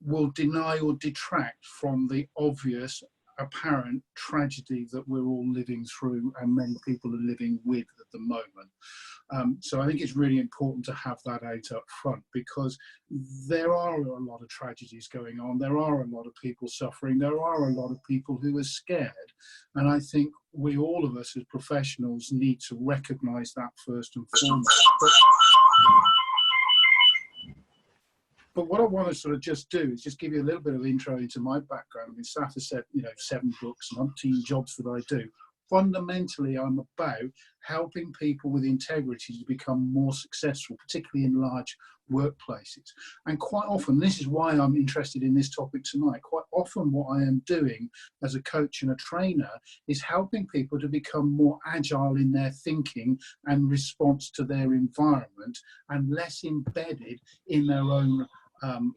will deny or detract from the obvious apparent tragedy that we're all living through and many people are living with at the moment. So I think it's really important to have that out up front, because there are a lot of tragedies going on, there are a lot of people suffering, there are a lot of people who are scared, and I think we, all of us as professionals, need to recognise that first and foremost. But what I want to sort of just do is just give you a little bit of intro into my background. I mean, Saf has said, 7 books and umpteen jobs that I do. Fundamentally, I'm about helping people with integrity to become more successful, particularly in large workplaces. And quite often, this is why I'm interested in this topic tonight, quite often what I am doing as a coach and a trainer is helping people to become more agile in their thinking and response to their environment, and less embedded in their own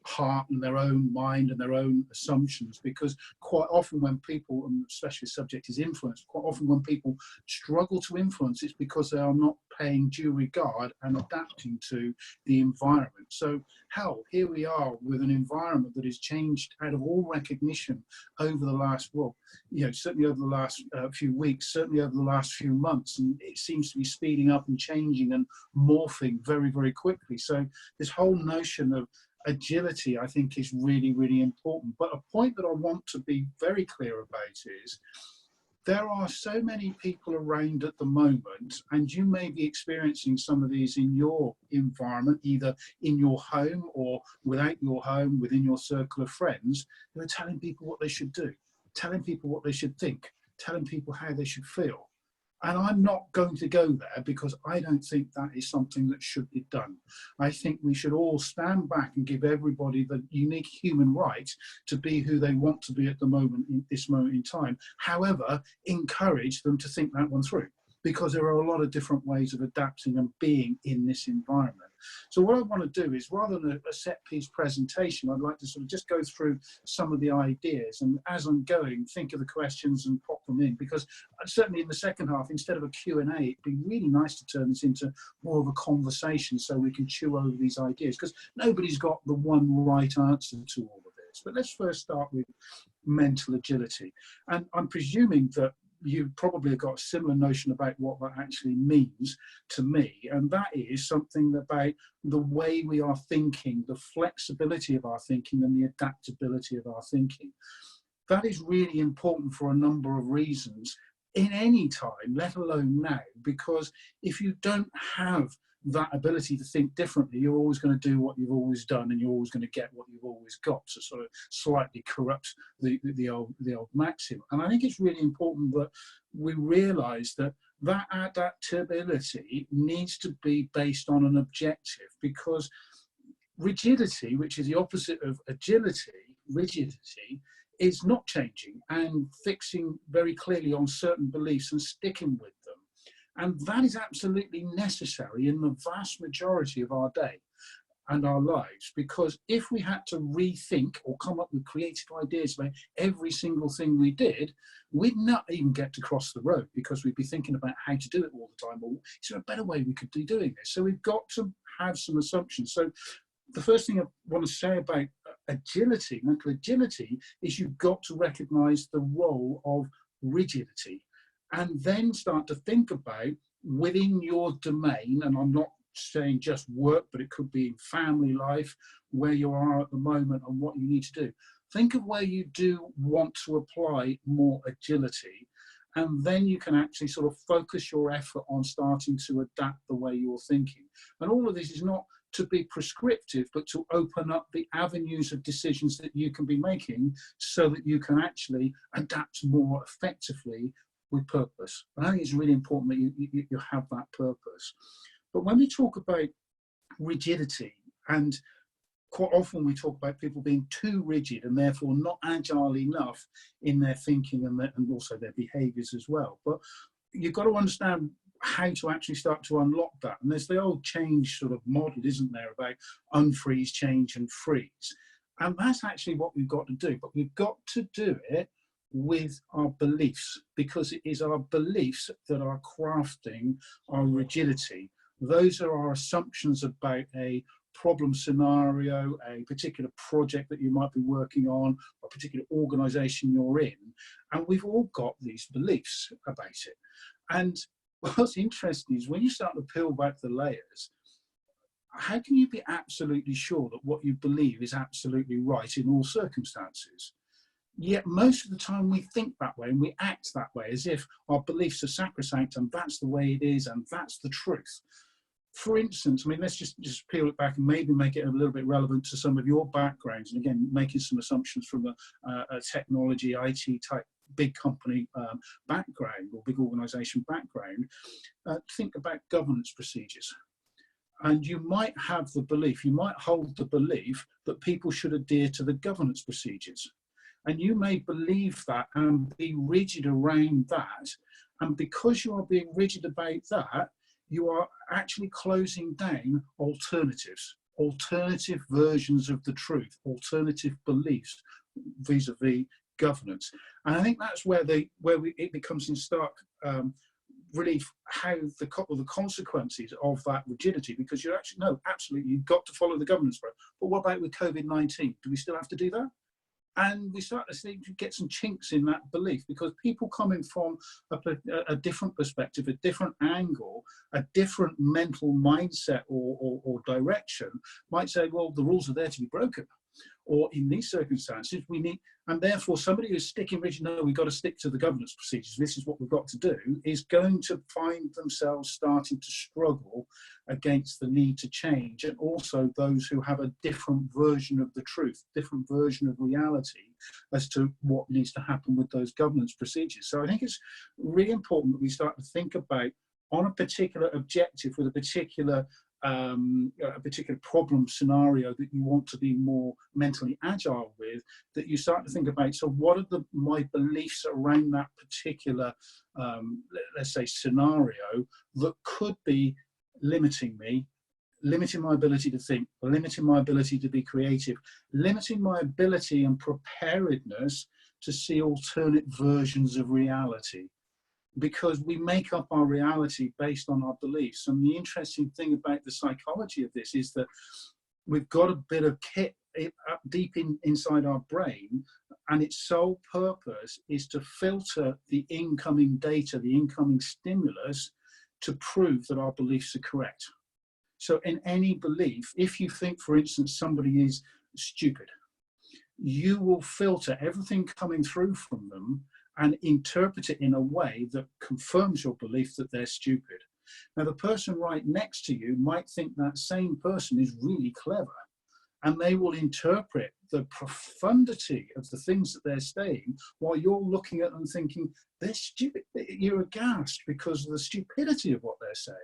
heart and their own mind and their own assumptions. Because quite often when people, and especially the subject is influence, quite often when people struggle to influence, it's because they are not paying due regard and adapting to the environment. So hell, here we are with an environment that has changed out of all recognition over the last, certainly over the last few weeks, certainly over the last few months, and it seems to be speeding up and changing and morphing very, very quickly. So this whole notion of agility, I think, is really, really important. But a point that I want to be very clear about is there are so many people around at the moment, and you may be experiencing some of these in your environment, either in your home or without your home, within your circle of friends, who are telling people what they should do, telling people what they should think, telling people how they should feel. And I'm not going to go there, because I don't think that is something that should be done. I think we should all stand back and give everybody the unique human right to be who they want to be at the moment, in this moment in time. However, encourage them to think that one through, because there are a lot of different ways of adapting and being in this environment. So what I want to do is, rather than a set piece presentation, I'd like to sort of just go through some of the ideas, and as I'm going, think of the questions and pop them in, because certainly in the second half, instead of a Q&A, it'd be really nice to turn this into more of a conversation so we can chew over these ideas, because nobody's got the one right answer to all of this. But let's first start with mental agility. And I'm presuming that you probably have got a similar notion about what that actually means to me, and that is something about the way we are thinking, the flexibility of our thinking and the adaptability of our thinking. That is really important for a number of reasons in any time, let alone now, because if you don't have that ability to think differently, you're always going to do what you've always done, and you're always going to get what you've always got. So sort of slightly corrupt the old maxim. And I think it's really important that we realise that that adaptability needs to be based on an objective, because rigidity, which is the opposite of agility, rigidity, is not changing and fixing very clearly on certain beliefs and sticking with them. And that is absolutely necessary in the vast majority of our day and our lives, because if we had to rethink or come up with creative ideas about every single thing we did, we'd not even get to cross the road, because we'd be thinking about how to do it all the time, or is there a better way we could be doing this? So we've got to have some assumptions. So the first thing I want to say about agility, mental agility, is you've got to recognize the role of rigidity, and then start to think about within your domain, and I'm not saying just work, but it could be in family life, where you are at the moment and what you need to do. Think of where you do want to apply more agility, and then you can actually sort of focus your effort on starting to adapt the way you're thinking. And all of this is not to be prescriptive, but to open up the avenues of decisions that you can be making, so that you can actually adapt more effectively with purpose. And I think it's really important that you have that purpose. But when we talk about rigidity, and quite often we talk about people being too rigid and therefore not agile enough in their thinking and also their behaviours as well. But you've got to understand how to actually start to unlock that. And there's the old change sort of model, isn't there, about unfreeze, change and freeze. And that's actually what we've got to do. But we've got to do it with our beliefs, because it is our beliefs that are crafting our rigidity. Those are our assumptions about a problem scenario, a particular project that you might be working on, a particular organization you're in, and we've all got these beliefs about it. And what's interesting is when you start to peel back the layers, how can you be absolutely sure that what you believe is absolutely right in all circumstances? Yet most of the time we think that way and we act that way, as if our beliefs are sacrosanct and that's the way it is and that's the truth. For instance, I mean, let's just peel it back and maybe make it a little bit relevant to some of your backgrounds. And again, making some assumptions from a technology, IT type big company background or big organization background. Think about governance procedures. And you might have the belief, you might hold the belief that people should adhere to the governance procedures. And you may believe that and be rigid around that. And because you are being rigid about that, you are actually closing down alternatives, alternative versions of the truth, alternative beliefs vis-a-vis governance. And I think that's where it becomes in stark relief how the consequences of that rigidity, because you actually know absolutely you've got to follow the governance program. But what about with COVID-19? Do we still have to do that? And we start to get some chinks in that belief, because people coming from a different perspective, a different angle, a different mental mindset or direction might say, well, the rules are there to be broken. Or in these circumstances, we need, and therefore somebody who's sticking rigid, no, we've got to stick to the governance procedures, this is what we've got to do, is going to find themselves starting to struggle against the need to change. And also those who have a different version of the truth, different version of reality as to what needs to happen with those governance procedures. So I think it's really important that we start to think about, on a particular objective with a particular problem scenario that you want to be more mentally agile with, that you start to think about, so what are my beliefs around that particular, let's say, scenario that could be limiting me, limiting my ability to think, limiting my ability to be creative, limiting my ability and preparedness to see alternate versions of reality. Because we make up our reality based on our beliefs. And the interesting thing about the psychology of this is that we've got a bit of kit up deep inside our brain, and its sole purpose is to filter the incoming data, the incoming stimulus, to prove that our beliefs are correct. So in any belief, if you think, for instance, somebody is stupid, you will filter everything coming through from them and interpret it in a way that confirms your belief that they're stupid. Now, the person right next to you might think that same person is really clever, and they will interpret the profundity of the things that they're saying while you're looking at them thinking, they're stupid. You're aghast because of the stupidity of what they're saying.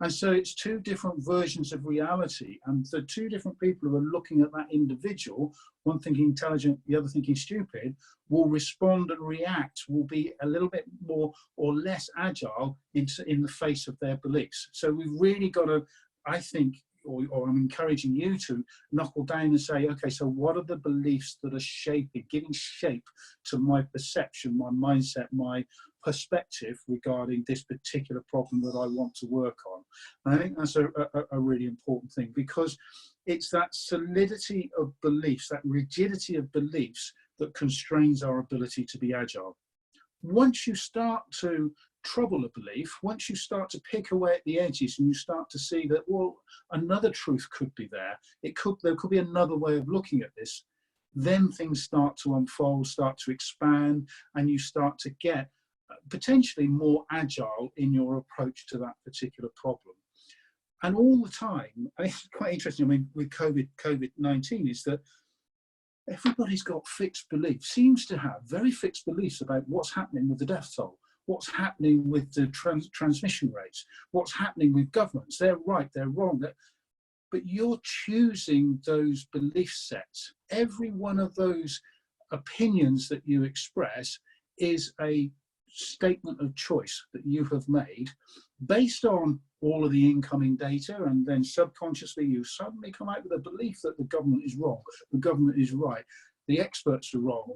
And so it's two different versions of reality, and the two different people who are looking at that individual, one thinking intelligent, the other thinking stupid, will respond and react, will be a little bit more or less agile in the face of their beliefs. So we've really got to, I think, or I'm encouraging you to knuckle down and say, okay, so what are the beliefs that are giving shape to my perception, my mindset, my perspective regarding this particular problem that I want to work on? And I think that's a really important thing, because it's that solidity of beliefs, that rigidity of beliefs that constrains our ability to be agile. Once you start to trouble a belief, once you start to pick away at the edges and you start to see that, well, another truth could be there, there could be another way of looking at this, then things start to unfold, start to expand, and you start to get potentially more agile in your approach to that particular problem. And all the time, and it's quite interesting, I mean, with COVID-19, is that everybody's got fixed beliefs, seems to have very fixed beliefs about what's happening with the death toll, what's happening with the transmission rates, what's happening with governments. They're right, they're wrong. But you're choosing those belief sets. Every one of those opinions that you express is a statement of choice that you have made based on all of the incoming data, and then subconsciously you suddenly come out with a belief that the government is wrong, the government is right, the experts are wrong,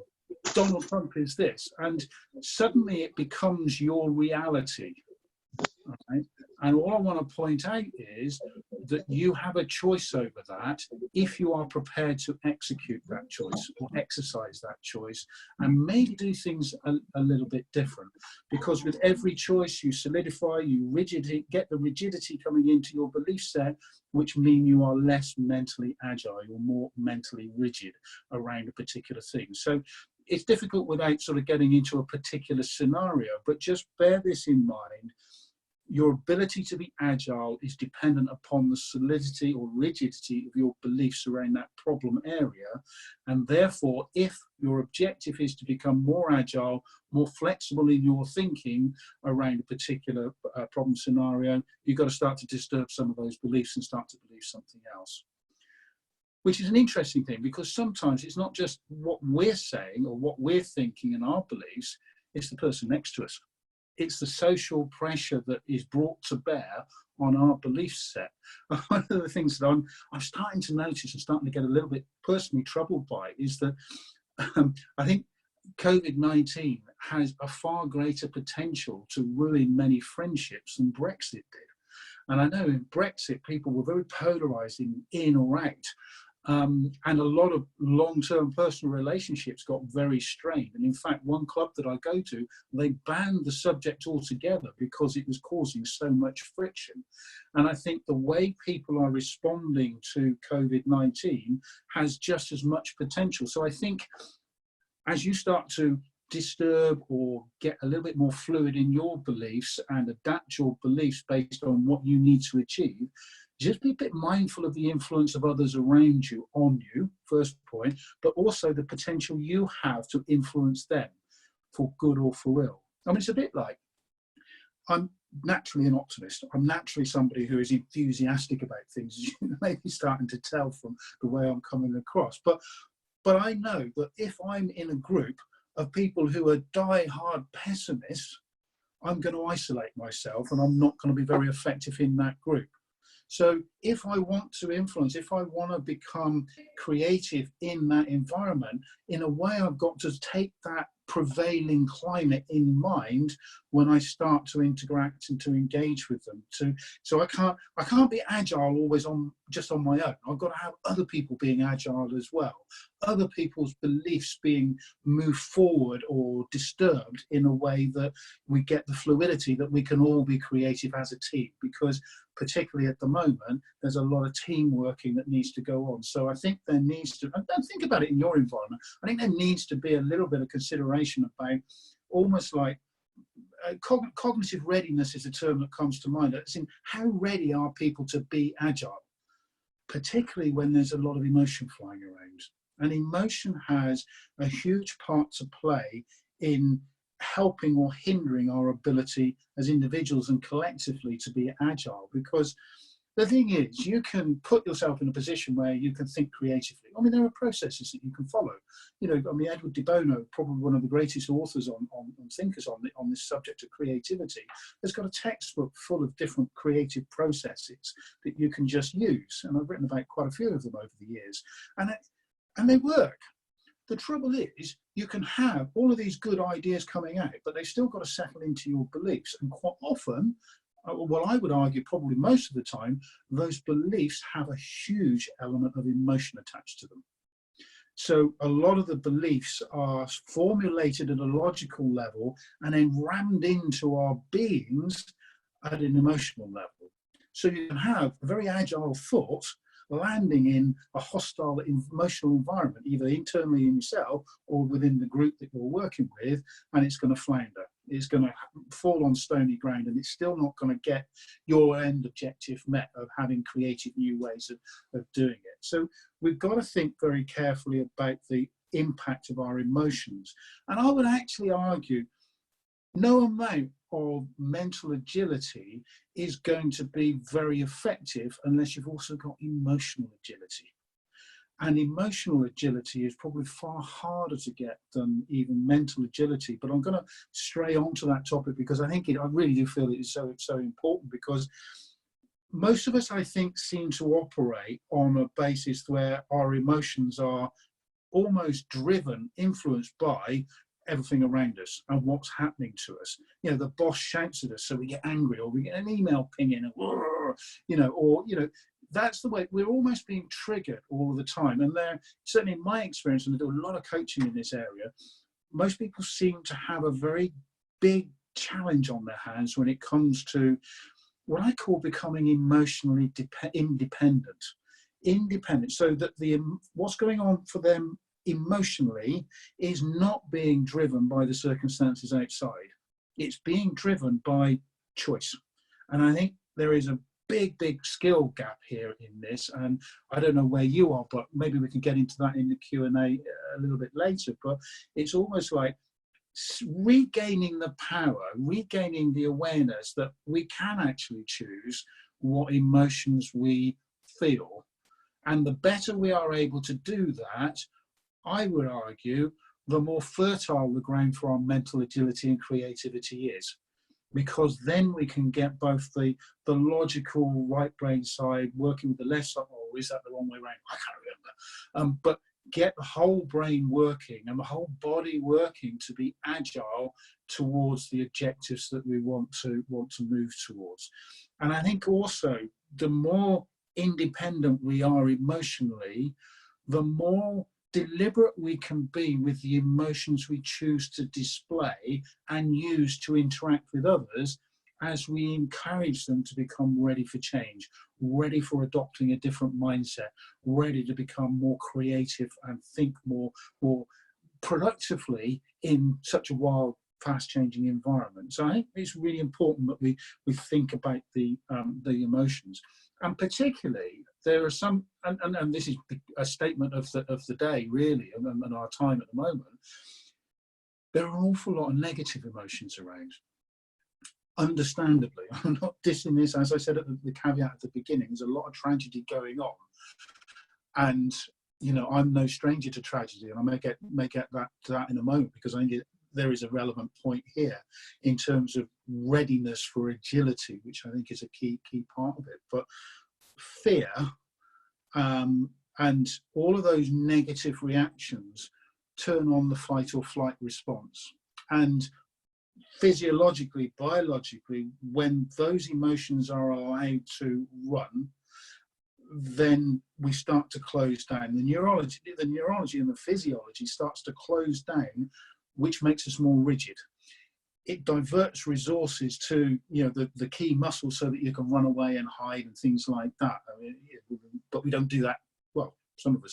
Donald Trump is this, and suddenly it becomes your reality. Right? And all I want to point out is that you have a choice over that if you are prepared to execute that choice or exercise that choice and maybe do things a little bit different. Because with every choice you solidify, get the rigidity coming into your belief set, which mean you are less mentally agile, you're more mentally rigid around a particular thing. So it's difficult without sort of getting into a particular scenario, but just bear this in mind. Your ability to be agile is dependent upon the solidity or rigidity of your beliefs around that problem area. And therefore, if your objective is to become more agile, more flexible in your thinking around a particular problem scenario, you've got to start to disturb some of those beliefs and start to believe something else. Which is an interesting thing, because sometimes it's not just what we're saying or what we're thinking and our beliefs, it's the person next to us. It's the social pressure that is brought to bear on our belief set. One of the things that I'm starting to notice and starting to get a little bit personally troubled by is that I think COVID-19 has a far greater potential to ruin many friendships than Brexit did. And I know in Brexit, people were very polarised in or out. And a lot of long-term personal relationships got very strained. And in fact, one club that I go to, they banned the subject altogether because it was causing so much friction. And I think the way people are responding to COVID-19 has just as much potential. So I think as you start to disturb or get a little bit more fluid in your beliefs and adapt your beliefs based on what you need to achieve, just be a bit mindful of the influence of others around you on you, first point, but also the potential you have to influence them for good or for ill. I mean, it's a bit like, I'm naturally an optimist. I'm naturally somebody who is enthusiastic about things, as you may be starting to tell from the way I'm coming across. But I know that if I'm in a group of people who are die-hard pessimists, I'm going to isolate myself and I'm not going to be very effective in that group. So if I want to influence, if I want to become creative in that environment, in a way I've got to take that prevailing climate in mind when I start to interact and to engage with them. So I can't be agile always just on my own. I've got to have other people being agile as well. Other people's beliefs being moved forward or disturbed in a way that we get the fluidity that we can all be creative as a team, because particularly at the moment, there's a lot of team working that needs to go on. So I think there needs to, and think about it in your environment, I think there needs to be a little bit of consideration about almost like cognitive readiness is a term that comes to mind. It's in how ready are people to be agile, particularly when there's a lot of emotion flying around. And emotion has a huge part to play in helping or hindering our ability as individuals and collectively to be agile. Because the thing is, you can put yourself in a position where you can think creatively. I mean, there are processes that you can follow. You know, I mean, Edward de Bono, probably one of the greatest authors on thinkers on this subject of creativity, has got a textbook full of different creative processes that you can just use. And I've written about quite a few of them over the years. And they work. The trouble is, you can have all of these good ideas coming out, but they've still got to settle into your beliefs. And quite often, well, I would argue probably most of the time, those beliefs have a huge element of emotion attached to them. So a lot of the beliefs are formulated at a logical level and then rammed into our beings at an emotional level. So you can have a very agile thought landing in a hostile emotional environment, either internally in yourself or within the group that you're working with, and it's going to flounder. It's going to fall on stony ground, and it's still not going to get your end objective met of having creative new ways of doing it. So we've got to think very carefully about the impact of our emotions. And I would actually argue no amount of mental agility is going to be very effective unless you've also got emotional agility. And emotional agility is probably far harder to get than even mental agility. But I'm going to stray onto that topic because I really do feel it is so important, because most of us, I think, seem to operate on a basis where our emotions are almost driven, influenced by everything around us and what's happening to us. You know, the boss shouts at us, so we get angry, or we get an email ping in, you know, or, you know, that's the way we're almost being triggered all of the time. And there, certainly in my experience, and I do a lot of coaching in this area, most people seem to have a very big challenge on their hands when it comes to what I call becoming emotionally independent. Independent, so that what's going on for them emotionally is not being driven by the circumstances outside. It's being driven by choice. And I think there is a big skill gap here in this, and I don't know where you are, but maybe we can get into that in the Q&A a little bit later. But it's almost like regaining the power, regaining the awareness that we can actually choose what emotions we feel. And the better we are able to do that, I would argue, the more fertile the ground for our mental agility and creativity is. Because then we can get both the logical right brain side working with the left side, or is that the wrong way around? I can't remember. But get the whole brain working and the whole body working to be agile towards the objectives that we want to move towards. And I think also the more independent we are emotionally, the more deliberate we can be with the emotions we choose to display and use to interact with others, as we encourage them to become ready for change, ready for adopting a different mindset, ready to become more creative and think more productively in such a wild, fast-changing environment. So I think it's really important that we think about the emotions. And particularly, there are some, and this is a statement of the day, really, and our time at the moment, there are an awful lot of negative emotions around. Understandably, I'm not dissing this, as I said at the caveat at the beginning, there's a lot of tragedy going on. And, you know, I'm no stranger to tragedy, and I may get that to that in a moment, because I think there is a relevant point here in terms of readiness for agility, which I think is a key part of it. But fear and all of those negative reactions turn on the fight or flight response. And physiologically, biologically, when those emotions are allowed to run, then we start to close down. The neurology and the physiology starts to close down, which makes us more rigid. It diverts resources to, you know, the key muscles, so that you can run away and hide and things like that. I mean, but we don't do that. Well,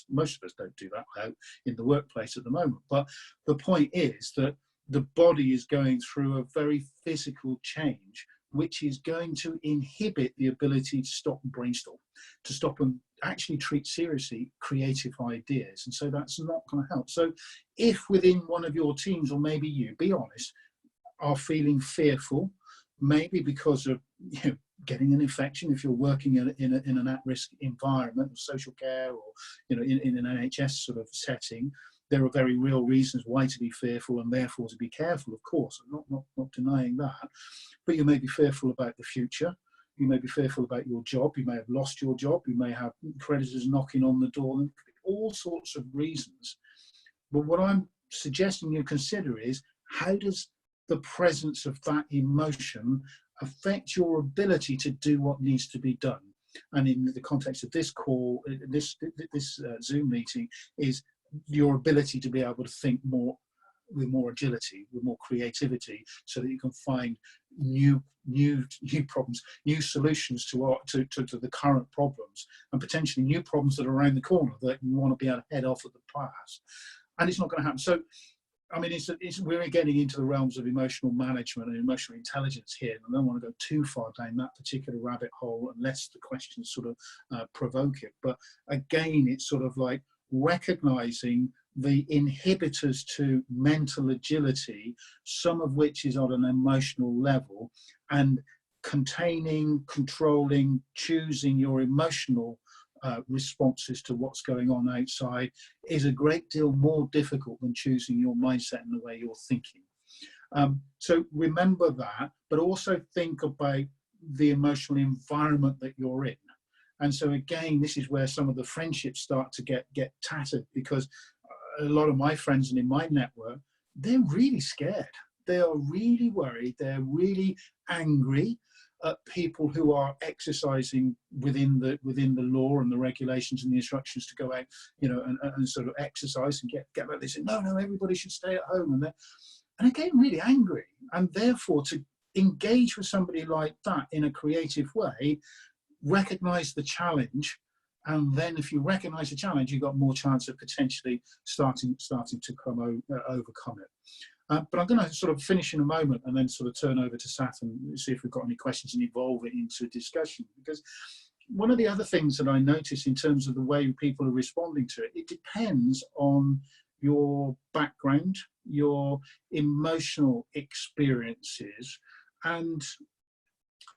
most of us don't do that out in the workplace at the moment. But the point is that the body is going through a very physical change, which is going to inhibit the ability to stop and brainstorm, to stop and actually treat seriously creative ideas. And so that's not going to help. So if within one of your teams, or maybe you, be honest, are feeling fearful, maybe because of, you know, getting an infection, if you're working in an at-risk environment, social care, or, you know, in an NHS sort of setting, there are very real reasons why to be fearful, and therefore to be careful, of course. I'm not denying that. But you may be fearful about the future. You may be fearful about your job. You may have lost your job. You may have creditors knocking on the door. And all sorts of reasons. But what I'm suggesting you consider is, how does the presence of that emotion affect your ability to do what needs to be done? And in the context of this call, this Zoom meeting, is your ability to be able to think more with more agility, with more creativity, so that you can find new problems, new solutions to the current problems, and potentially new problems that are around the corner that you want to be able to head off at the pass. And it's not going to happen. So, I mean, we're getting into the realms of emotional management and emotional intelligence here, and I don't want to go too far down that particular rabbit hole unless the questions sort of provoke it. But again, it's sort of like recognizing the inhibitors to mental agility, some of which is on an emotional level, and containing, controlling, choosing your emotional responses to what's going on outside is a great deal more difficult than choosing your mindset and the way you're thinking. So remember that, but also think about the emotional environment that you're in. And so again, this is where some of the friendships start to get tattered, because a lot of my friends and in my network, they're really scared. They are really worried. They're really angry at people who are exercising within the law and the regulations and the instructions to go out, and sort of exercise and get like this. No, everybody should stay at home, and they're getting really angry. And therefore, to engage with somebody like that in a creative way, recognize the challenge, and then if you recognize the challenge, you've got more chance of potentially starting to overcome it. But I'm going to sort of finish in a moment and then sort of turn over to Saf and see if we've got any questions and evolve it into a discussion. Because one of the other things that I notice in terms of the way people are responding to it, it depends on your background, your emotional experiences. And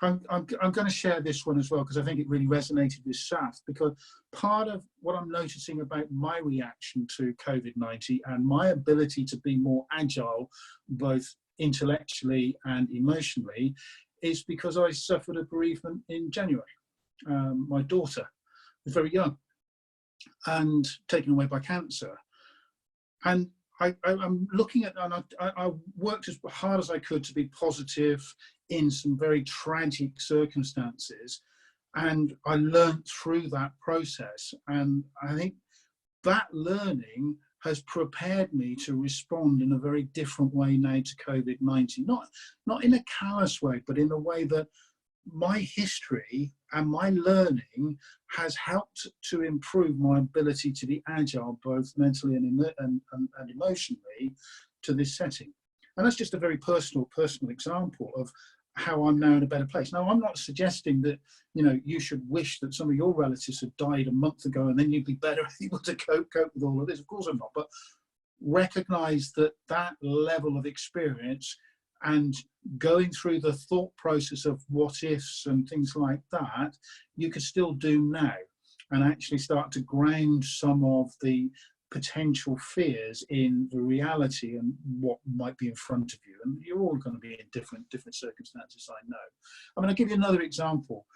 I'm going to share this one as well, because I think it really resonated with Saf, because part of what I'm noticing about my reaction to COVID-19 and my ability to be more agile, both intellectually and emotionally, is because I suffered a bereavement in January. My daughter was very young and taken away by cancer. And I'm looking at, and I worked as hard as I could to be positive in some very tragic circumstances, and I learned through that process. And I think that learning has prepared me to respond in a very different way now to COVID-19, not in a callous way, but in a way that my history and my learning has helped to improve my ability to be agile, both mentally and emotionally, to this setting. And that's just a very personal example of how I'm now in a better place. Now, I'm not suggesting that, you should wish that some of your relatives had died a month ago and then you'd be better able to cope with all of this. Of course I'm not, but recognize that level of experience and going through the thought process of what ifs and things like that, you could still do now, and actually start to ground some of the potential fears in the reality and what might be in front of you. And you're all going to be in different circumstances, I know. I'll give you another example.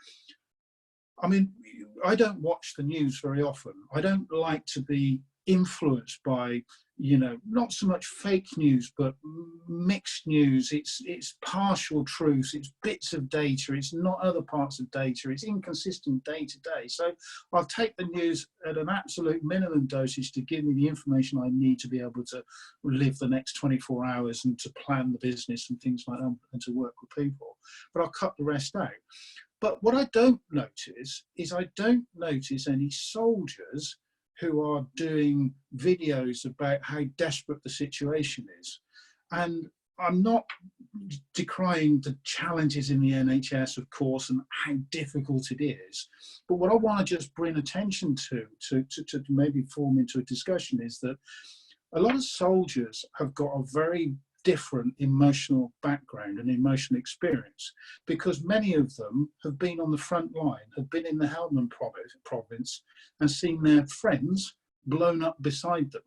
I don't watch the news very often. I don't like to be influenced by, not so much fake news, but mixed news. It's partial truths, it's bits of data, it's not other parts of data, it's inconsistent day to day. So I'll take the news at an absolute minimum dosage to give me the information I need to be able to live the next 24 hours and to plan the business and things like that, and to work with people. But I'll cut the rest out. But what I don't notice is any soldiers who are doing videos about how desperate the situation is. And I'm not decrying the challenges in the NHS, of course, and how difficult it is. But what I want to just bring attention to maybe form into a discussion is that a lot of soldiers have got a very different emotional background and emotional experience, because many of them have been on the front line, have been in the Helmand province and seen their friends blown up beside them.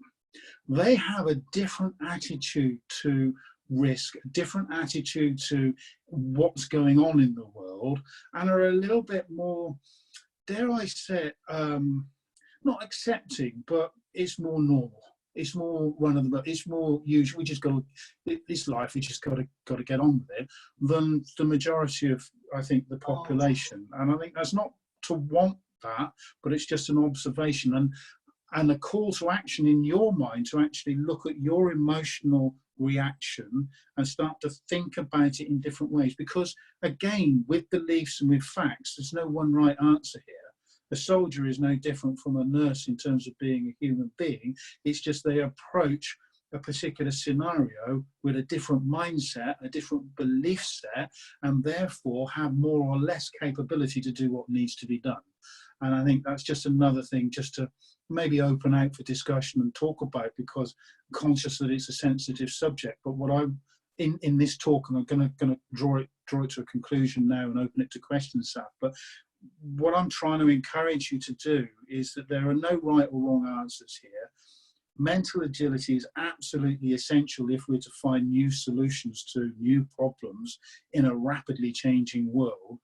They have a different attitude to risk, a different attitude to what's going on in the world, and are a little bit more, dare I say, not accepting, but it's more normal. It's more run of the mill. It's more usual. We just got this life. We just got to get on with it. Than the majority of, I think, the population. And I think that's not to want that, but it's just an observation and a call to action in your mind to actually look at your emotional reaction and start to think about it in different ways. Because again, with beliefs and with facts, there's no one right answer here. A soldier is no different from a nurse in terms of being a human being. It's just they approach a particular scenario with a different mindset, a different belief set, and therefore have more or less capability to do what needs to be done. And I think that's just another thing just to maybe open out for discussion and talk about, because I'm conscious that it's a sensitive subject. But what I'm in this talk, and I'm going to draw it to a conclusion now and open it to questions, Saf, but what I'm trying to encourage you to do is that there are no right or wrong answers here. Mental agility is absolutely essential if we're to find new solutions to new problems in a rapidly changing world.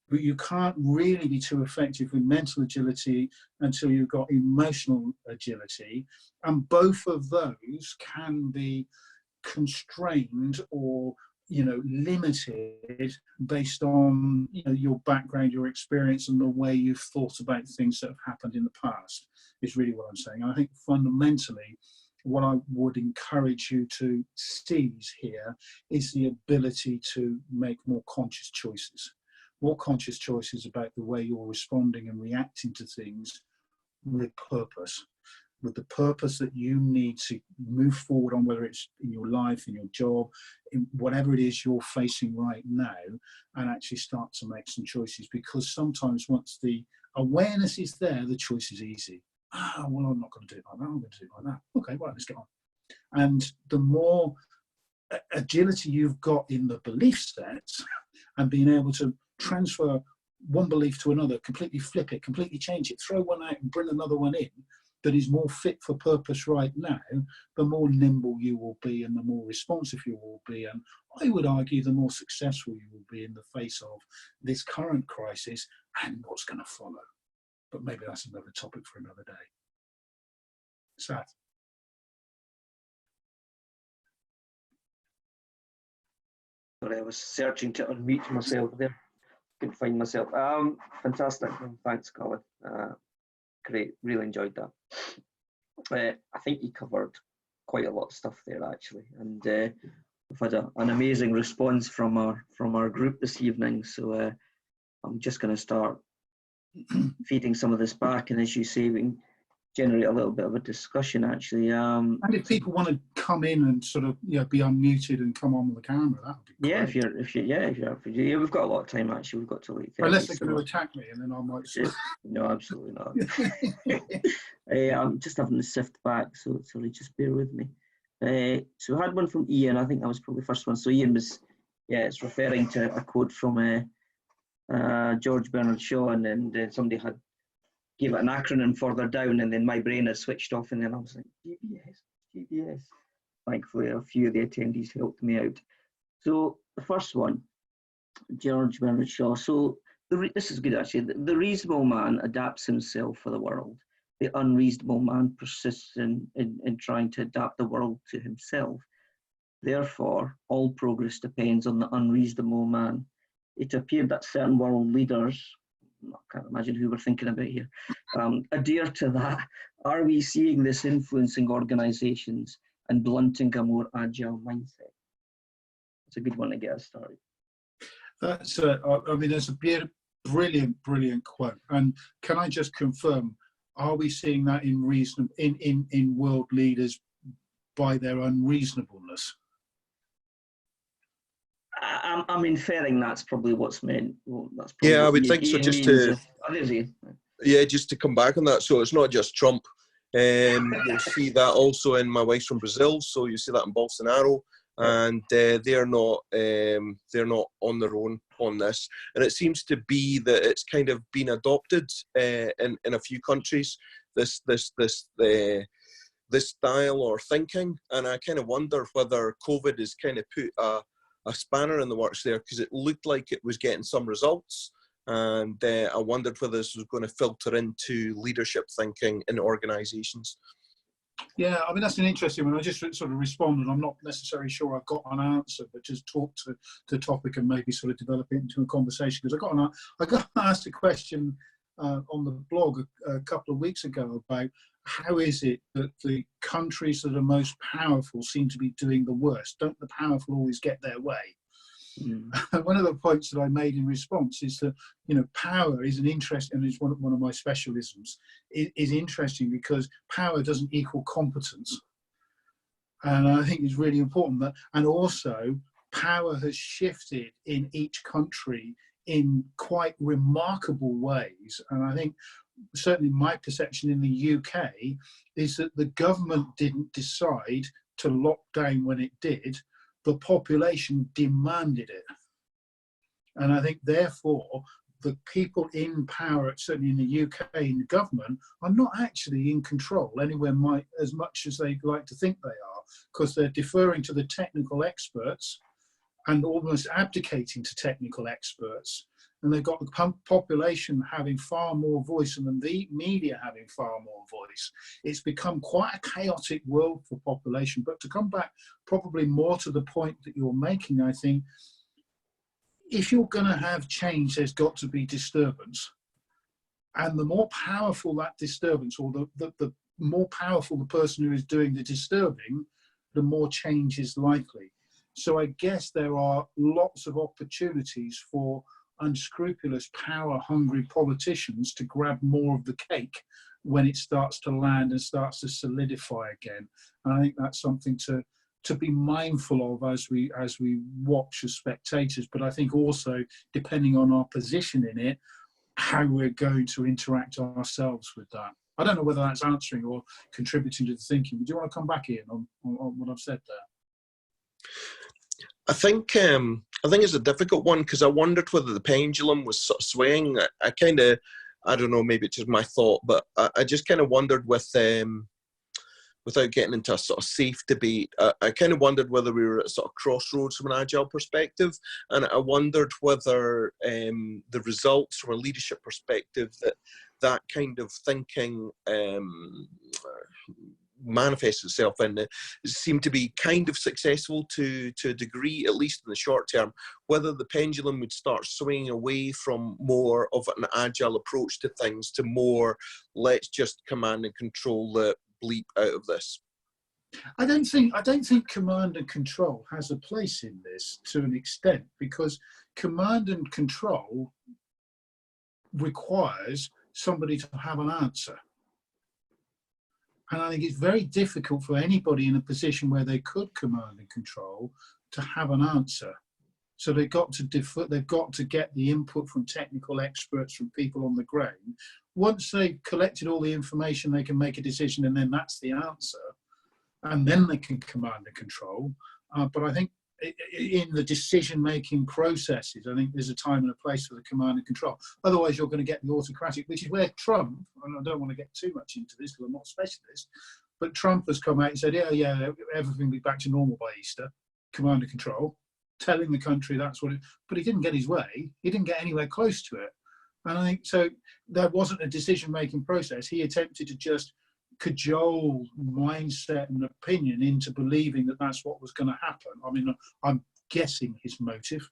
But you can't really be too effective with mental agility until you've got emotional agility. And both of those can be constrained or, you know, limited based on, you know, your background, your experience, and the way you've thought about things that have happened in the past, is really what I'm saying. And I think fundamentally, what I would encourage you to seize here is the ability to make more conscious choices. More conscious choices about the way you're responding and reacting to things with purpose. With the purpose that you need to move forward on, whether it's in your life, in your job, in whatever it is you're facing right now, and actually start to make some choices. Because sometimes once the awareness is there, the choice is easy. Well, I'm not going to do it like that, I'm going to do it like that. Okay, right, let's get on. And the more agility you've got in the belief sets and being able to transfer one belief to another, completely flip it, completely change it, throw one out and bring another one in, that is more fit for purpose right now, the more nimble you will be and the more responsive you will be. And I would argue the more successful you will be in the face of this current crisis and what's going to follow. But maybe that's another topic for another day. Sad. Sorry, I was searching to unmute myself there. Couldn't find myself. Fantastic. Thanks, Colin. Great, really enjoyed that. I think you covered quite a lot of stuff there actually, and we've had an amazing response from our group this evening. So I'm just going to start feeding some of this back, and as you say, we can generate a little bit of a discussion actually. And if people want to come in and sort of, you know, be unmuted and come on with the camera, that would be great. Yeah, we've got a lot of time actually. We've got to late 30s. Unless they're going to attack me, and then I might. No, absolutely not. I'm just having to sift back, so just bear with me. So I had one from Ian. I think that was probably the first one. So Ian was, it's referring to a quote from George Bernard Shaw, and then somebody had gave it an acronym further down, and then my brain had switched off, and then I was like, GBS. Thankfully, a few of the attendees helped me out. So the first one, George Bernard Shaw. So this is good actually. The reasonable man adapts himself for the world. The unreasonable man persists in trying to adapt the world to himself. Therefore, all progress depends on the unreasonable man. It appeared that certain world leaders, I can't imagine who we're thinking about here, adhere to that. Are we seeing this influencing organisations and blunting a more agile mindset? It's a good one to get us started. That's that's a brilliant quote. And can I just confirm, are we seeing that in world leaders by their unreasonableness? I'm inferring that's probably what's meant. Well, that's yeah, I would think so. Just to come back on that. So it's not just Trump. You'll see that also in my wife's from Brazil. So you see that in Bolsonaro, and they're not on their own on this. And it seems to be that it's kind of been adopted in a few countries. This style or thinking, and I kind of wonder whether COVID has kind of put a spanner in the works there, because it looked like it was getting some results, and I wondered whether this was going to filter into leadership thinking in organisations. Yeah, I mean, that's an interesting one. I just sort of responded. I'm not necessarily sure I've got an answer, but just talk to the topic and maybe sort of develop it into a conversation. Because I got asked a question on the blog a couple of weeks ago about how is it that the countries that are most powerful seem to be doing the worst? Don't the powerful always get their way? One of the points that I made in response is that, you know, power is an interest, and it's one of my specialisms, is interesting because power doesn't equal competence. And I think it's really important that, and also power has shifted in each country in quite remarkable ways. And I think certainly my perception in the UK is that the government didn't decide to lock down when it did. The population demanded it. And I think therefore the people in power, certainly in the UK in government, are not actually in control anywhere as much as they'd like to think they are, because they're deferring to the technical experts and almost abdicating to technical experts. and they've got the population having far more voice and the media having far more voice. It's become quite a chaotic world for population. But to come back probably more to the point that you're making, I think, if you're going to have change, there's got to be disturbance. And the more powerful that disturbance, or the more powerful the person who is doing the disturbing, the more change is likely. So I guess there are lots of opportunities for unscrupulous, power-hungry politicians to grab more of the cake when it starts to land and starts to solidify again. And I think that's something to be mindful of as we watch as spectators. But I think also, depending on our position in it, how we're going to interact ourselves with that. I don't know whether that's answering or contributing to the thinking. But do you want to come back, Ian, on what I've said there? I think it's a difficult one, because I wondered whether the pendulum was sort of swaying. I don't know, maybe it's just my thought, but I just kind of wondered without getting into a sort of safe debate, I kind of wondered whether we were at a sort of crossroads from an agile perspective, and I wondered whether the results from a leadership perspective that kind of thinking manifests itself in seemed to be kind of successful to a degree, at least in the short term. Whether the pendulum would start swinging away from more of an agile approach to things to more, let's just command and control the bleep out of this. I don't think command and control has a place in this to an extent, because command and control requires somebody to have an answer. And I think it's very difficult for anybody in a position where they could command and control to have an answer. So they've got to get the input from technical experts, from people on the ground. Once they've collected all the information, they can make a decision, and then that's the answer. And then they can command and control. But I think in the decision-making processes, I think there's a time and a place for the command and control. Otherwise, you're going to get the autocratic, which is where Trump, and I don't want to get too much into this because I'm not a specialist, but Trump has come out and said, yeah, everything will be back to normal by Easter, command and control, telling the country that's what it, but he didn't get his way. He didn't get anywhere close to it. And I think, so there wasn't a decision-making process. He attempted to just cajole mindset and opinion into believing that that's what was going to happen. I mean, I'm guessing his motive.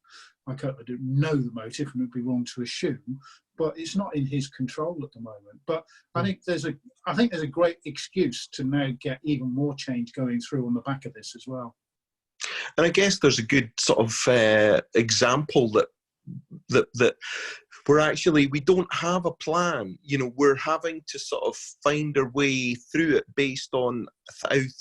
I don't know the motive, and it would be wrong to assume, but it's not in his control at the moment. But I think there's a great excuse to now get even more change going through on the back of this as well. And I guess there's a good sort of example that we don't have a plan. You know, we're having to sort of find our way through it based on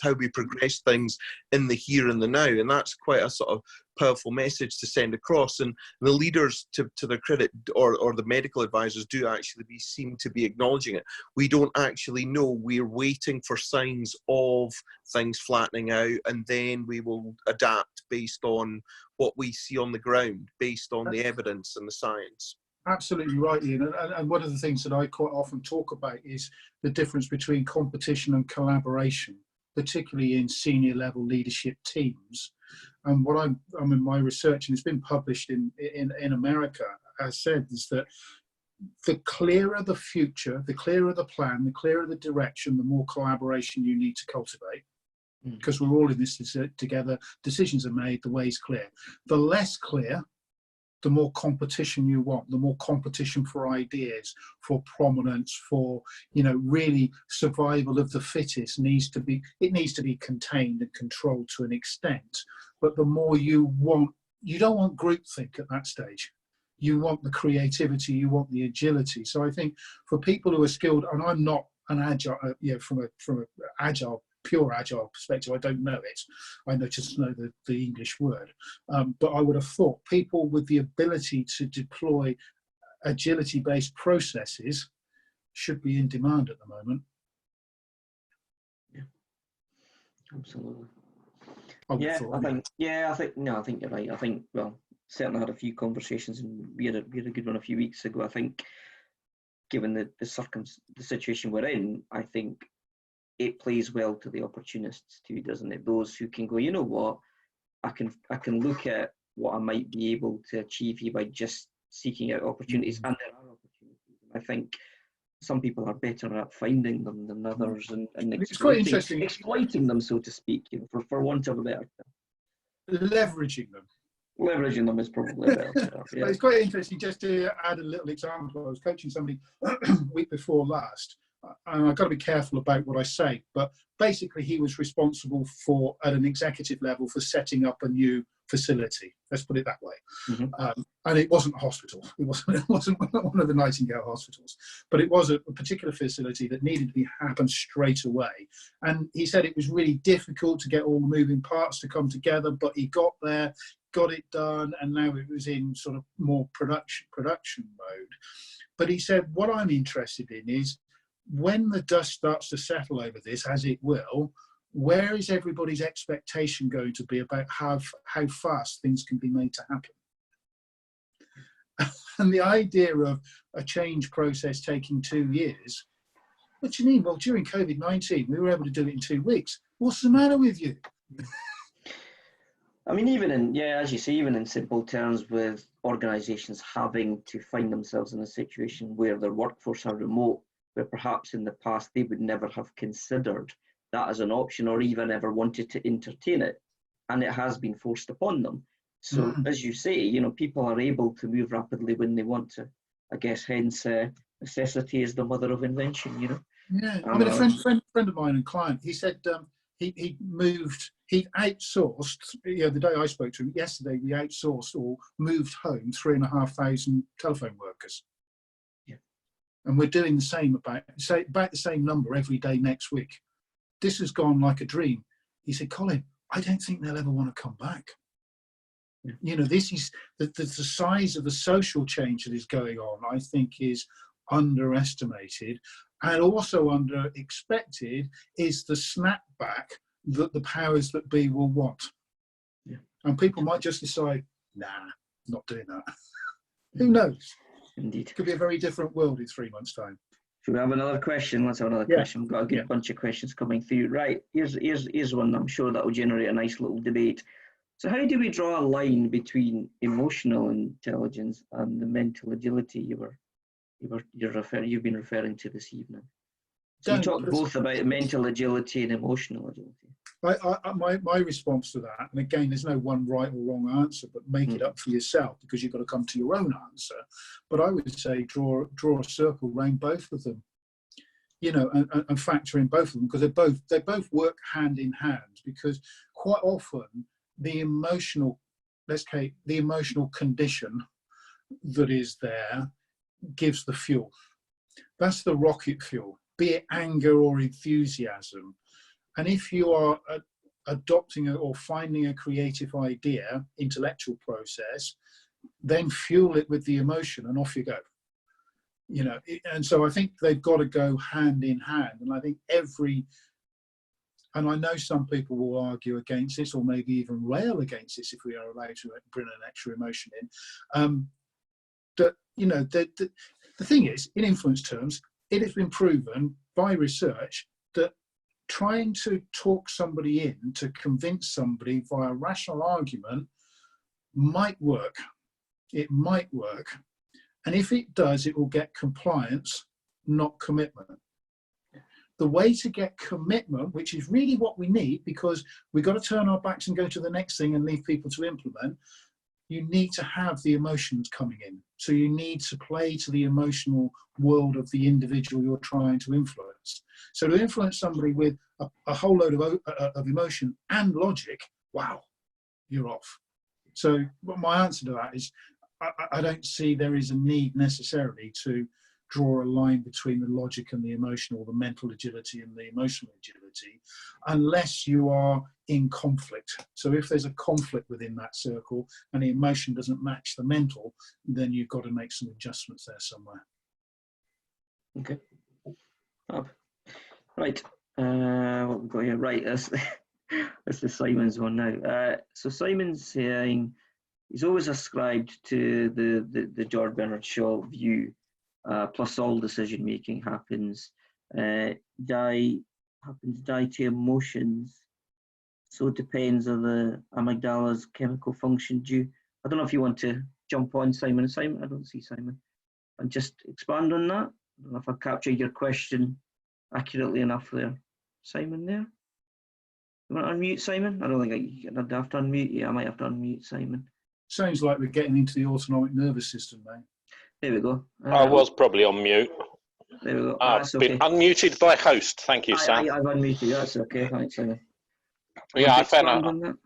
how we progress things in the here and the now. And that's quite a sort of powerful message to send across. And the leaders, to their credit, or the medical advisors, do actually seem to be acknowledging it. We don't actually know. We're waiting for signs of things flattening out, and then we will adapt based on what we see on the ground, based on the evidence and the science. Absolutely right, Ian. And one of the things that I quite often talk about is the difference between competition and collaboration, particularly in senior level leadership teams. And what I'm in my research, and it's been published in America, has said, is that the clearer the future, the clearer the plan, the clearer the direction, the more collaboration you need to cultivate. Because we're all in this together, decisions are made, the way's clear. The less clear, the more competition you want, the more competition for ideas, for prominence, for, really survival of the fittest needs to be contained and controlled to an extent. But the more you don't want groupthink at that stage. You want the creativity, you want the agility. So I think for people who are skilled, and I'm not an agile, from an agile, pure agile perspective, I don't know it. I just know the English word. But I would have thought people with the ability to deploy agility-based processes should be in demand at the moment. Yeah, absolutely. I think you're right. I think, well, certainly had a few conversations, and we had a good one a few weeks ago. I think, given the situation we're in, I think it plays well to the opportunists too, doesn't it? Those who can go, you know what, I can look at what I might be able to achieve here by just seeking out opportunities, and there are opportunities. I think some people are better at finding them than others, and it's quite interesting, exploiting them, so to speak, for want of a better term. Leveraging them. Leveraging them is probably a better term. Yeah. It's quite interesting, just to add a little example. I was coaching somebody week before last, and I've got to be careful about what I say, but basically he was responsible for, at an executive level, for setting up a new facility. Let's put it that way. Mm-hmm. And it wasn't a hospital. It wasn't one of the Nightingale hospitals, but it was a particular facility that needed to happen straight away. And he said it was really difficult to get all the moving parts to come together, but he got there, got it done, and now it was in sort of more production mode. But he said, what I'm interested in is, when the dust starts to settle over this, as it will, where is everybody's expectation going to be about how fast things can be made to happen? And the idea of a change process taking 2 years, what do you mean? Well, during COVID-19, we were able to do it in 2 weeks. What's the matter with you? I mean, even as you say, even in simple terms, with organisations having to find themselves in a situation where their workforce are remote, where perhaps in the past they would never have considered that as an option or even ever wanted to entertain it, and it has been forced upon them. So as you say, people are able to move rapidly when they want to. I guess hence necessity is the mother of invention, Yeah, I mean, a friend of mine and client, he said he outsourced, the day I spoke to him, yesterday, we outsourced or moved home 3,500 telephone workers. Yeah. And we're doing the same, about the same number every day next week. This has gone like a dream. He said, Colin, I don't think they'll ever want to come back. Yeah. This is the size of the social change that is going on, I think, is underestimated, and also under expected is the snapback that the powers that be will want. Yeah. And people might just decide, nah, not doing that. Who knows? Indeed. It could be a very different world in 3 months' time. Should we have another question? Let's have another question. We've got a good bunch of questions coming through. Right, here's one. I'm sure that will generate a nice little debate. So how do we draw a line between emotional intelligence and the mental agility you've been referring to this evening? So you talked both about mental agility and emotional agility. My response to that, and again, there's no one right or wrong answer, but make it up for yourself, because you've got to come to your own answer. But I would say draw a circle around both of them, and factor in both of them, because they both work hand in hand. Because quite often the emotional condition that is there gives the fuel. That's the rocket fuel, be it anger or enthusiasm. And if you are adopting or finding a creative idea, intellectual process, then fuel it with the emotion and off you go. And so I think they've got to go hand in hand. And I think and I know some people will argue against this, or maybe even rail against this if we are allowed to bring an extra emotion in. The thing is, in influence terms, it has been proven by research that trying to talk somebody in, to convince somebody via rational argument might work. It might work. And if it does, it will get compliance, not commitment. The way to get commitment, which is really what we need, because we've got to turn our backs and go to the next thing and leave people to implement, you need to have the emotions coming in. So you need to play to the emotional world of the individual you're trying to influence. So to influence somebody with a whole load of emotion and logic, wow, you're off. So my answer to that is, I don't see there is a need necessarily to draw a line between the logic and the emotional, the mental agility and the emotional agility, unless you are in conflict. So if there's a conflict within that circle and the emotion doesn't match the mental, then you've got to make some adjustments there somewhere. Okay. Right. What we've got here? Right. That's the Simon's one now. So Simon's saying he's always ascribed to the George Bernard Shaw view. Plus all decision making happens die to emotions, so it depends on the amygdala's chemical function. I don't know if you want to jump on Simon. Simon, I don't see Simon. And just expand on that. I don't know if I captured your question accurately enough there. Simon there? You want to unmute Simon? I don't think I'd have to unmute you. I might have to unmute Simon. Sounds like we're getting into the autonomic nervous system, mate. There we go. I was probably on mute. There we go. I've been unmuted by host. Thank you, Sam. I've unmuted you. That's okay. Thanks, Simon. Yeah, I found.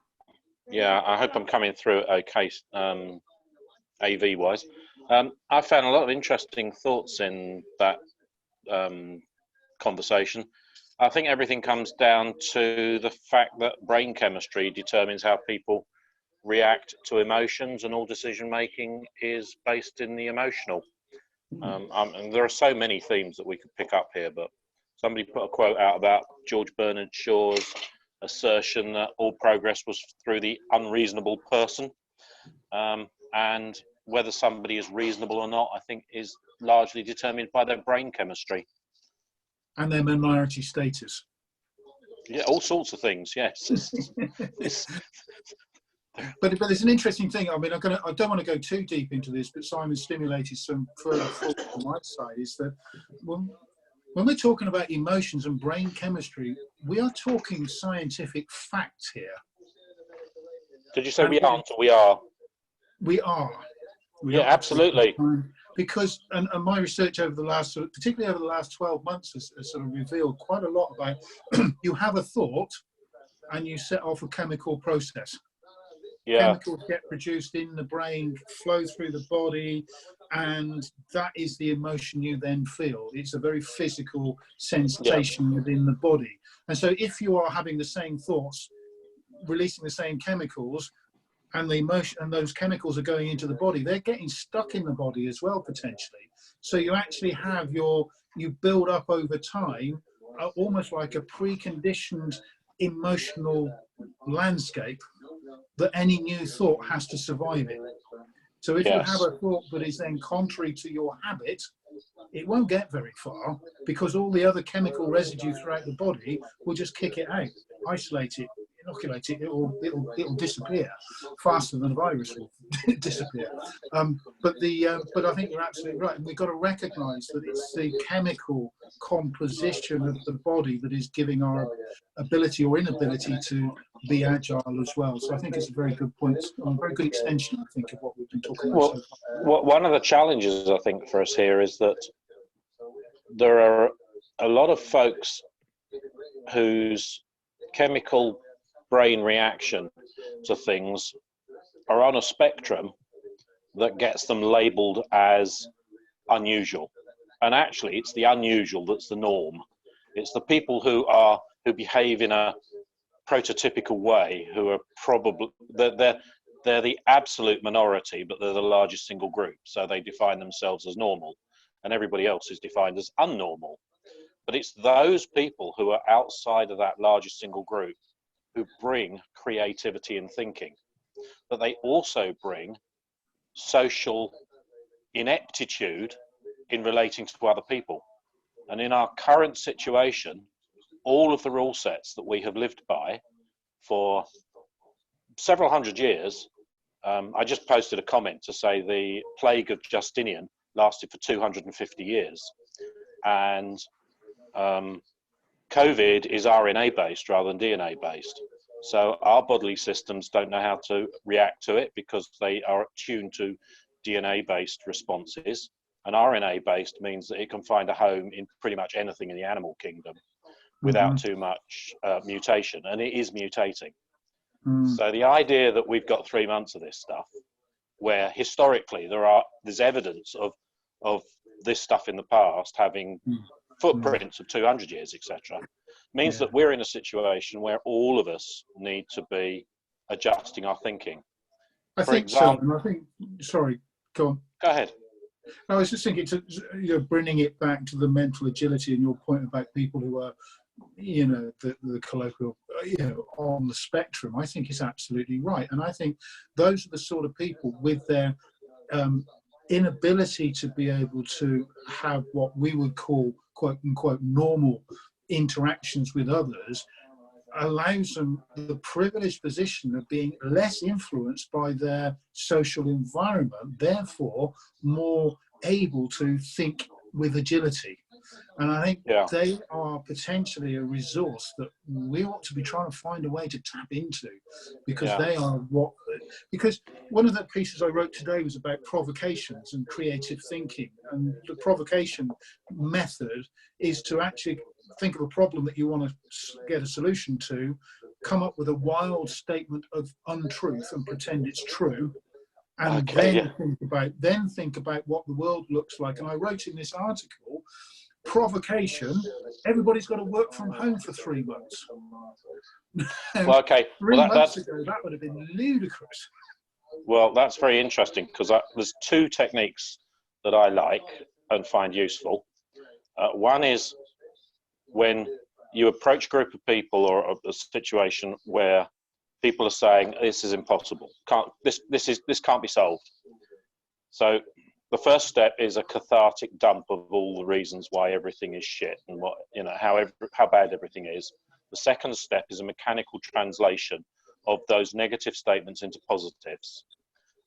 Yeah, I hope I'm coming through okay, AV wise. I found a lot of interesting thoughts in that conversation. I think everything comes down to the fact that brain chemistry determines how people react to emotions, and all decision making is based in the emotional. And there are so many themes that we could pick up here, but somebody put a quote out about George Bernard Shaw's assertion that all progress was through the unreasonable person, and whether somebody is reasonable or not, I think, is largely determined by their brain chemistry and their minority status. Yeah, all sorts of things. Yes. But it's an interesting thing. I mean, I don't want to go too deep into this, but Simon stimulated some further thought on my side. Is that when we're talking about emotions and brain chemistry, we are talking scientific facts here. Did you say we aren't or we are? We are. Yeah, absolutely. Because, and my research over the last, particularly over the last 12 months, has sort of revealed quite a lot about you have a thought and you set off a chemical process. Yeah. Chemicals get produced in the brain, flow through the body, and that is the emotion you then feel. It's a very physical sensation within the body. And so if you are having the same thoughts, releasing the same chemicals, and the emotion and those chemicals are going into the body, they're getting stuck in the body as well, potentially. So you actually have you build up over time, almost like a preconditioned emotional landscape that any new thought has to survive in. So if you have a thought that is then contrary to your habit, it won't get very far, because all the other chemical residue throughout the body will just kick it out, isolate it, inoculate it. It'll disappear faster than a virus will disappear. But I think you're absolutely right, and we've got to recognise that it's the chemical composition of the body that is giving our ability or inability to be agile as well. So I think it's a very good point, a very good extension, I think, of what we've been talking about so far. One of the challenges, I think, for us here is that there are a lot of folks whose chemical brain reaction to things are on a spectrum that gets them labelled as unusual. And actually, it's the unusual that's the norm. It's the people who behave in a prototypical way who are probably they're the absolute minority, but they're the largest single group. So they define themselves as normal, and everybody else is defined as unnormal. But it's those people who are outside of that largest single group who bring creativity and thinking, but they also bring social ineptitude in relating to other people. And in our current situation, all of the rule sets that we have lived by for several hundred years, I just posted a comment to say the plague of Justinian lasted for 250 years. And COVID is RNA based rather than DNA based. So our bodily systems don't know how to react to it because they are attuned to DNA based responses. And RNA based means that it can find a home in pretty much anything in the animal kingdom without too much mutation, and it is mutating. So the idea that we've got 3 months of this stuff, where historically there's evidence of this stuff in the past having footprints of 200 years, etc., means that we're in a situation where all of us need to be adjusting our thinking. I think so, and I think, sorry, go on. Go ahead. I was just thinking, bringing it back to the mental agility and your point about people who are, the colloquial, on the spectrum, I think is absolutely right. And I think those are the sort of people with their inability to be able to have what we would call, quote unquote, normal interactions with others. allows them the privileged position of being less influenced by their social environment, therefore more able to think with agility. And I think they are potentially a resource that we ought to be trying to find a way to tap into, because they are because one of the pieces I wrote today was about provocations and creative thinking. And the provocation method is to actually think of a problem that you want to get a solution to, come up with a wild statement of untruth and pretend it's true, and then think about what the world looks like. And I wrote in this article, provocation, everybody's got to work from home for 3 months. Well, okay. 3 months ago, that would have been ludicrous. Well, that's very interesting, because there's 2 techniques that I like and find useful. One is when you approach a group of people or a situation where people are saying this is impossible, this can't be solved. So the first step is a cathartic dump of all the reasons why everything is shit and what, you know, how bad everything is. The second step is a mechanical translation of those negative statements into positives.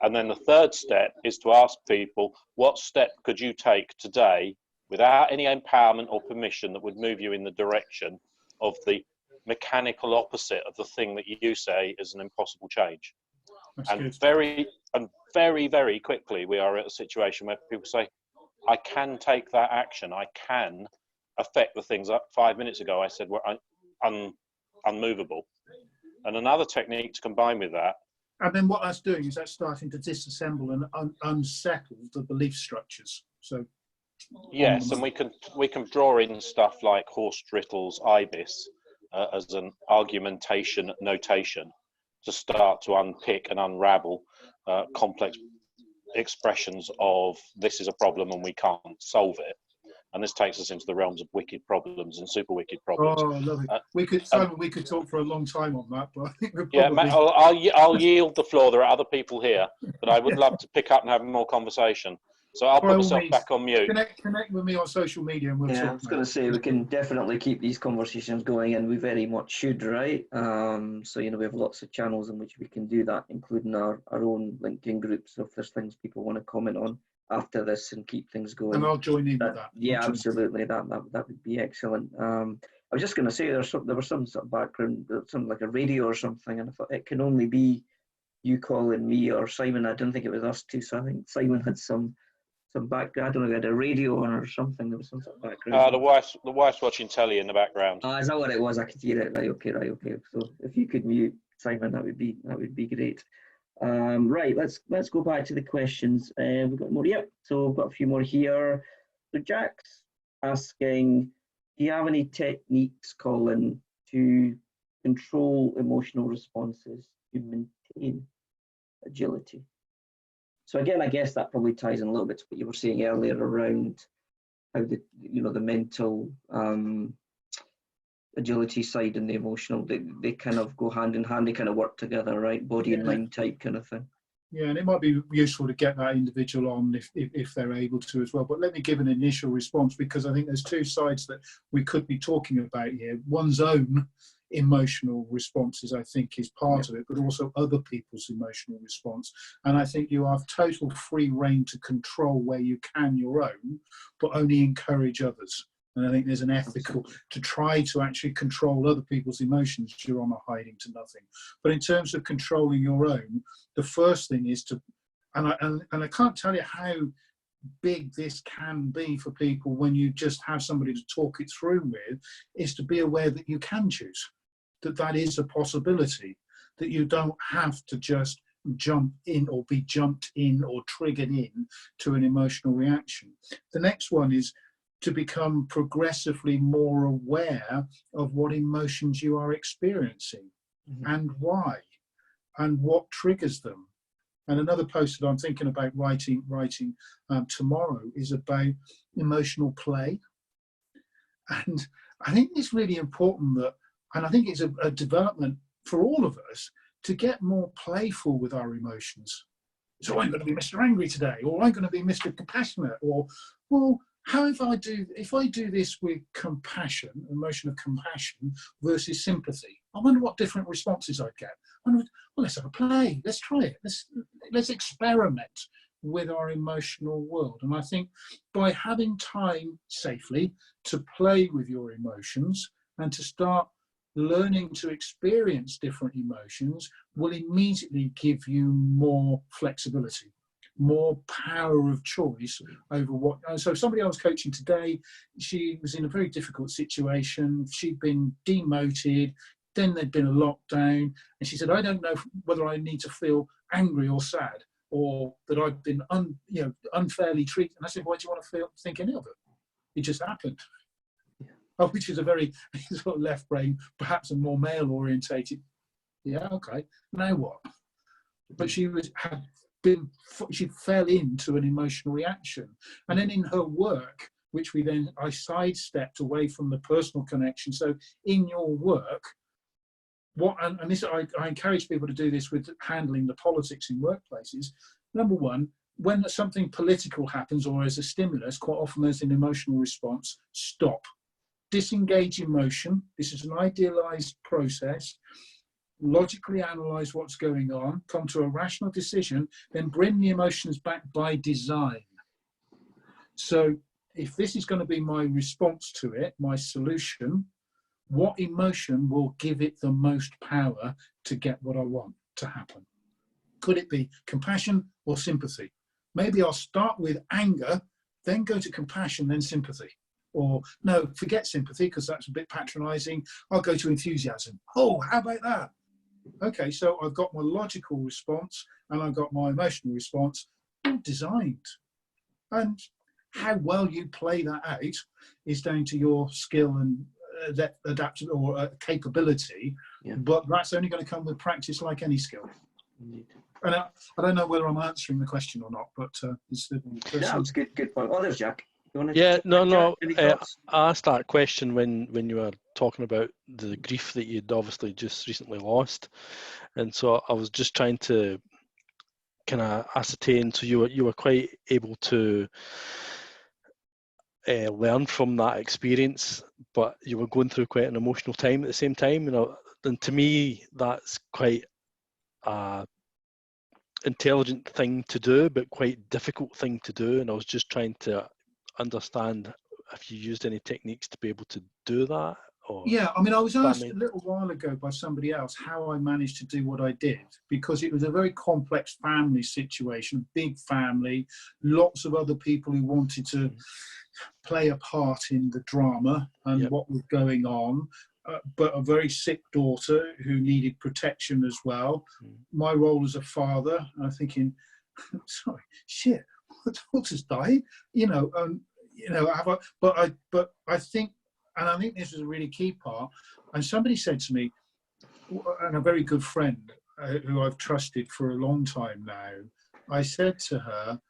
And then the third step is to ask people, what step could you take today without any empowerment or permission that would move you in the direction of the mechanical opposite of the thing that you say is an impossible change? And very, very quickly, we are at a situation where people say, I can take that action. I can affect the things that 5 minutes ago I said were unmovable. And another technique to combine with that. And then what that's doing is that's starting to disassemble and unsettle the belief structures. So yes, and we can draw in stuff like Horst Rittel's IBIS as an argumentation notation to start to unpick and unravel complex expressions of this is a problem and we can't solve it. And this takes us into the realms of wicked problems and super wicked problems. Oh, I love it. Simon, we could talk for a long time on that, but I think we're probably... Yeah, Matt, I'll yield the floor. There are other people here, but I would love to pick up and have more conversation. So I'll put myself back on mute. Connect with me on social media and we'll talk. I was going to say, we can definitely keep these conversations going, and we very much should, right? So, you know, we have lots of channels in which we can do that, including our own LinkedIn group. So if there's things people want to comment on after this and keep things going. And I'll join in with that. Yeah, absolutely. That would be excellent. I was just going to say there was some sort of background, something like a radio or something, and I thought it can only be you calling me or Simon. I don't think it was us two, so I think Simon had some background. I don't know, he had a radio on or something. There was some sort of background. The wife's watching telly in the background. Is that what it was? I could hear it. Right, okay. So if you could mute Simon, that would be great. Right, let's go back to the questions. We've got more. Yep. So we've got a few more here. So Jack's asking, do you have any techniques, Colin, to control emotional responses to maintain agility? So again, I guess that probably ties in a little bit to what you were saying earlier around how the mental agility side and the emotional, they kind of go hand in hand, they kind of work together, right? Body and mind type kind of thing. Yeah, and it might be useful to get that individual on if they're able to as well. But let me give an initial response, because I think there's 2 sides that we could be talking about here. One's own emotional responses, I think, is part of it, but also other people's emotional response. And I think you have total free rein to control where you can your own, but only encourage others. And I think there's an ethical to try to actually control other people's emotions. You're on a hiding to nothing. But in terms of controlling your own, the first thing is to, and I can't tell you how big this can be for people when you just have somebody to talk it through with, is to be aware that you can choose, that is a possibility, that you don't have to just jump in or be jumped in or triggered in to an emotional reaction. The next one is to become progressively more aware of what emotions you are experiencing and why and what triggers them. And another post that I'm thinking about writing tomorrow is about emotional play. And I think it's really important that, and I think it's a development for all of us, to get more playful with our emotions. So I'm going to be Mr. Angry today, or I'm going to be Mr. Compassionate, or, well, if I do this with compassion, emotion of compassion versus sympathy, I wonder what different responses I'd get. I wonder, well, let's have a play. Let's try it. Let's experiment with our emotional world. And I think by having time safely to play with your emotions and to start learning to experience different emotions will immediately give you more flexibility, more power of choice over what. So somebody I was coaching today, she was in a very difficult situation. She'd been demoted, then there'd been a lockdown, and she said, I don't know whether I need to feel angry or sad, or that I've been unfairly treated. And I said, why do you want to think any of it? It just happened. Oh, which is a very sort of left brain, perhaps a more male orientated. Yeah, okay. Now what? But she fell into an emotional reaction, and then in her work, which I sidestepped away from the personal connection. So in your work, I encourage people to do this with handling the politics in workplaces. Number one, when something political happens or as a stimulus, quite often there's an emotional response. Stop. Disengage emotion. This is an idealized process. Logically analyze what's going on, come to a rational decision, then bring the emotions back by design. So if this is going to be my response to it, my solution, what emotion will give it the most power to get what I want to happen? Could it be compassion or sympathy? Maybe I'll start with anger, then go to compassion, then sympathy. Or no, forget sympathy because that's a bit patronizing. I'll go to enthusiasm. Oh, how about that? Okay, so I've got my logical response and I've got my emotional response all designed. And how well you play that out is down to your skill and adaptive or capability, but that's only going to come with practice like any skill. Indeed. And I don't know whether I'm answering the question or not, but it's good point. Others, Jack? I asked that question when you were talking about the grief that you'd obviously just recently lost, and so I was just trying to kind of ascertain. So you were quite able to learn from that experience, but you were going through quite an emotional time at the same time. And to me, that's quite a intelligent thing to do, but quite difficult thing to do. And I was just trying to understand if you used any techniques to be able to do that. Yeah, I mean, I was asked a little while ago by somebody else how I managed to do what I did, because it was a very complex family situation, big family, lots of other people who wanted to play a part in the drama and what was going on, but a very sick daughter who needed protection as well. My role as a father, I'm thinking, sorry, shit, my daughter's died, but I think, and I think this is a really key part. And somebody said to me, and a very good friend who I've trusted for a long time now, I said to her,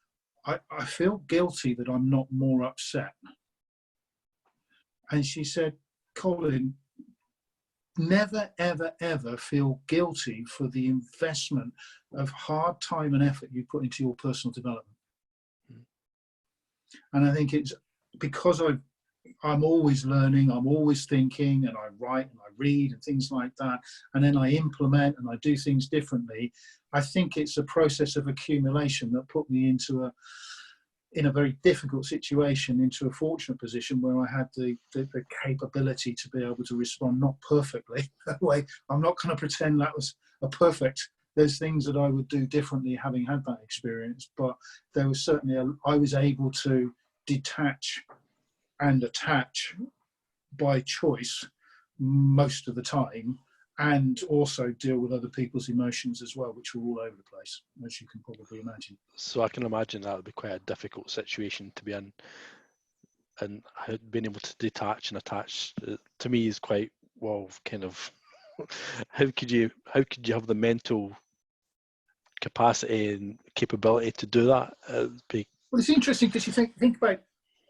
I feel guilty that I'm not more upset. And she said, Colin, never, ever, ever feel guilty for the investment of hard time and effort you put into your personal development. And I think it's because I'm always learning, I'm always thinking, and I write and I read and things like that, and then I implement and I do things differently. I think it's a process of accumulation that put me in a very difficult situation, into a fortunate position where I had the capability to be able to respond, not perfectly. That way, I'm not going to pretend that was a perfect. There's things that I would do differently having had that experience, but there was certainly I was able to detach and attach by choice most of the time, and also deal with other people's emotions as well, which were all over the place, as you can probably imagine. So I can imagine that would be quite a difficult situation to be in, and being able to detach and attach to me is quite kind of how could you have the mental capacity and capability to do that? Well, it's interesting because you think about.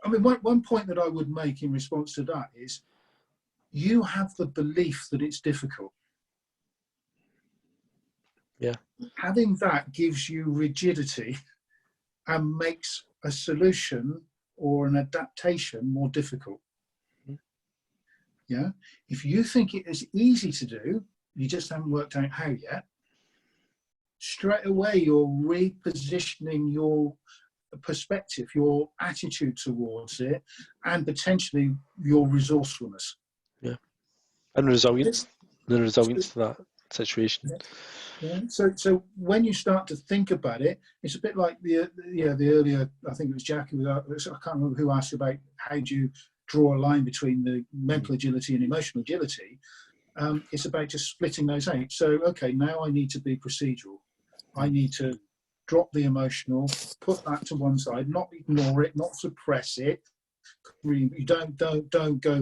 I mean, one point that I would make in response to that is, you have the belief that it's difficult. Yeah. Having that gives you rigidity and makes a solution or an adaptation more difficult. Yeah. If you think it is easy to do, you just haven't worked out how yet, straight away you're repositioning your perspective, your attitude towards it, and potentially your resourcefulness. Yeah. And resilience. The resilience to that situation. Yeah. So when you start to think about it, it's a bit like the earlier, I think it was Jackie, I can't remember who asked about how do you draw a line between the mental agility and emotional agility. It's about just splitting those out. So, okay, now I need to be procedural. I need to drop the emotional, put that to one side, not ignore it, not suppress it. You don't go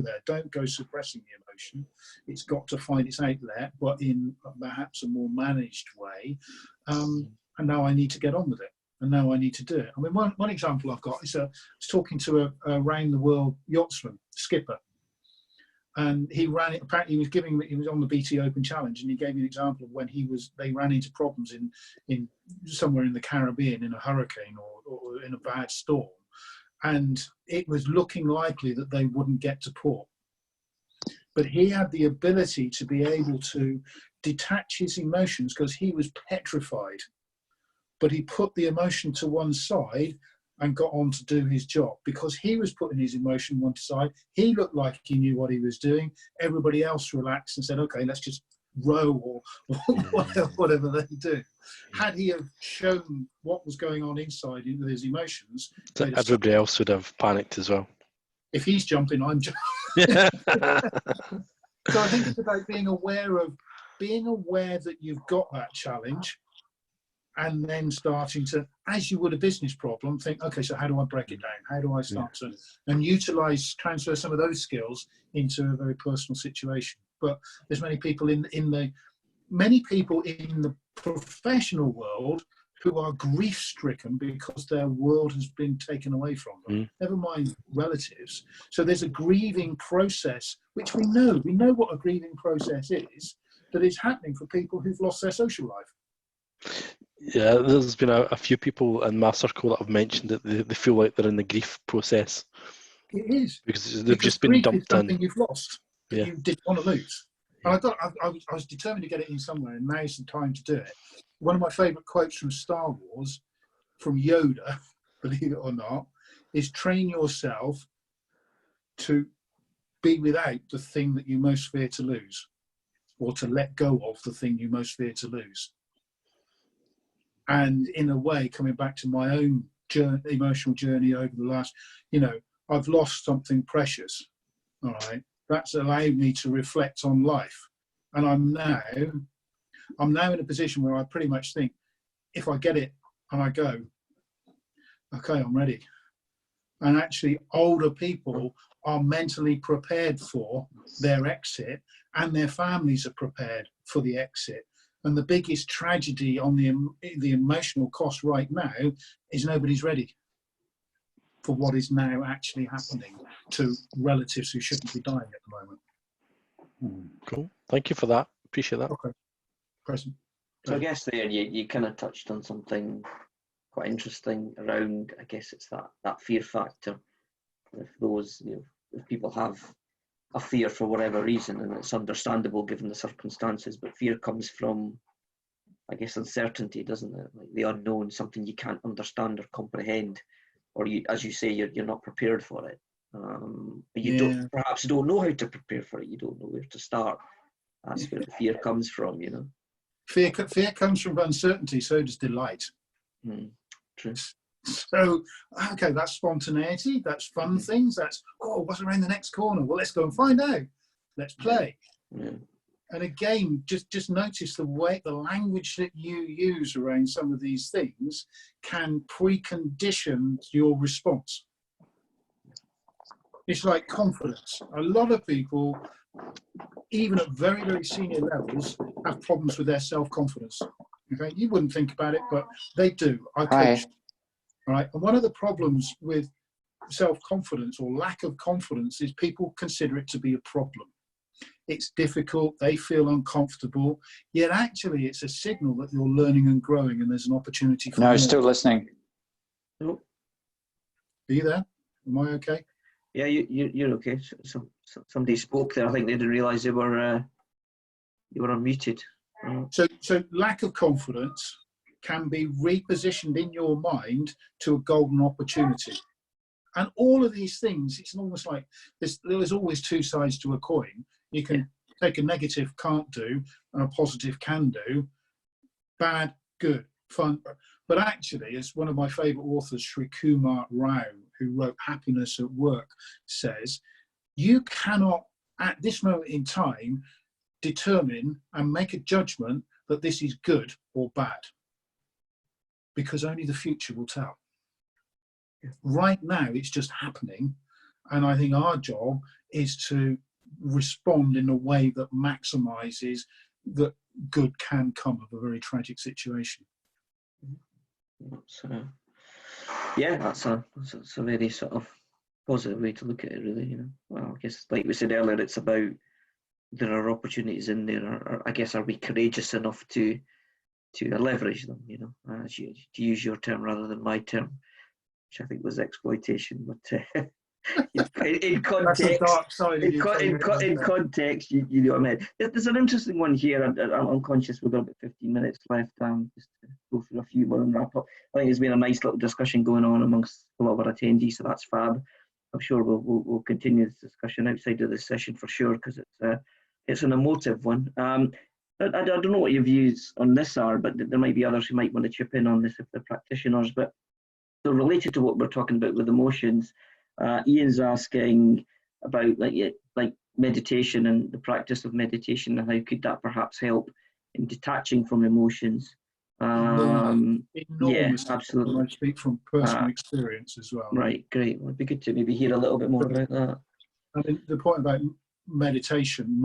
there. Don't go suppressing the emotion. It's got to find its outlet, but in perhaps a more managed way. And now I need to get on with it. And now I need to do it. I mean, one example I've got is I was talking to a round the world yachtsman, skipper, and he ran it. Apparently, he was on the BT Open Challenge, and he gave me an example of when they ran into problems in somewhere in the Caribbean in a hurricane or in a bad storm, and it was looking likely that they wouldn't get to port. But he had the ability to be able to detach his emotions because he was petrified. But he put the emotion to one side and got on to do his job because he was putting his emotion one side. He looked like he knew what he was doing. Everybody else relaxed and said, okay, let's just row or whatever they do. Had he have shown what was going on inside with his emotions, everybody else would have panicked as well. If he's jumping, I'm jumping. So I think it's about being aware that you've got that challenge, and then starting to, as you would a business problem, think, okay, so how do I break it down? How do I start to and transfer some of those skills into a very personal situation? But there's many people in the professional world who are grief-stricken because their world has been taken away from them. Never mind relatives. So there's a grieving process, which we know what a grieving process is, that is happening for people who've lost their social life. Yeah, there's been a few people in my circle that have mentioned that they feel like they're in the grief process. It is. Because they've just been dumped is something in. You've lost that you didn't want to lose. And I was determined to get it in somewhere, and now's the time to do it. One of my favourite quotes from Star Wars, from Yoda, believe it or not, is train yourself to be without the thing that you most fear to lose, or to let go of the thing you most fear to lose. And in a way, coming back to my own emotional journey over the last, I've lost something precious, all right? That's allowed me to reflect on life. And I'm now in a position where I pretty much think, if I get it and I go, okay, I'm ready. And actually, older people are mentally prepared for their exit, and their families are prepared for the exit. And the biggest tragedy on the emotional cost right now is nobody's ready for what is now actually happening to relatives who shouldn't be dying at the moment. Cool. Thank you for that. Appreciate that. Okay. Present. So I guess there you kind of touched on something quite interesting around, I guess it's that fear factor. If those, if people have a fear for whatever reason, and it's understandable given the circumstances, but fear comes from, I guess, uncertainty, doesn't it? Like the unknown, something you can't understand or comprehend, or you, as you say, you're not prepared for it. But you perhaps don't know how to prepare for it. You don't know where to start. That's where the fear comes from, Fear comes from uncertainty, so does delight. True. So, okay, that's spontaneity, that's fun things, that's, what's around the next corner? Well, let's go and find out. Let's play. Yeah. And again, just notice the language that you use around some of these things can precondition your response. It's like confidence. A lot of people, even at very, very senior levels, have problems with their self-confidence. Okay, you wouldn't think about it, but they do. I coach. All right, and one of the problems with self-confidence or lack of confidence is people consider it to be a problem. It's difficult, they feel uncomfortable, yet actually it's a signal that you're learning and growing and there's an opportunity for more. Still listening. Are you there? Am I okay? Yeah, you're okay. So somebody spoke there. I think they didn't realise they were unmuted. So lack of confidence can be repositioned in your mind to a golden opportunity. And all of these things, it's almost like there's always two sides to a coin. You can take a negative, can't do, and a positive, can do. Bad, good, fun. But actually, as one of my favourite authors, Sri Kumar Rao, who wrote Happiness at Work, says, you cannot, at this moment in time, determine and make a judgment that this is good or bad, because only the future will tell. Right now, it's just happening, and I think our job is to respond in a way that maximises that good can come of a very tragic situation. So, yeah, that's a very sort of positive way to look at it, really. You know, well, I guess like we said earlier, it's about there are opportunities in there. Or I guess, are we courageous enough to leverage them? You know, to use your term rather than my term, which I think was exploitation. But in context, that's a dark side in context, you know what I mean. There's an interesting one here. I'm conscious we've got about 15 minutes left. Just to go through a few more and wrap up. I think there's been a nice little discussion going on amongst a lot of our attendees, so that's fab. I'm sure we'll continue this discussion outside of this session for sure, because it's an emotive one. I don't know what your views on this are, but there might be others who might want to chip in on this if they're practitioners. But so related to what we're talking about with emotions, Ian's asking about like meditation and the practice of meditation, and how could that perhaps help in detaching from emotions. Enormous. Yeah, absolutely. I speak from personal experience as well. Right, great. Well, it'd be good to maybe hear a little bit more about that. I mean, the point about meditation,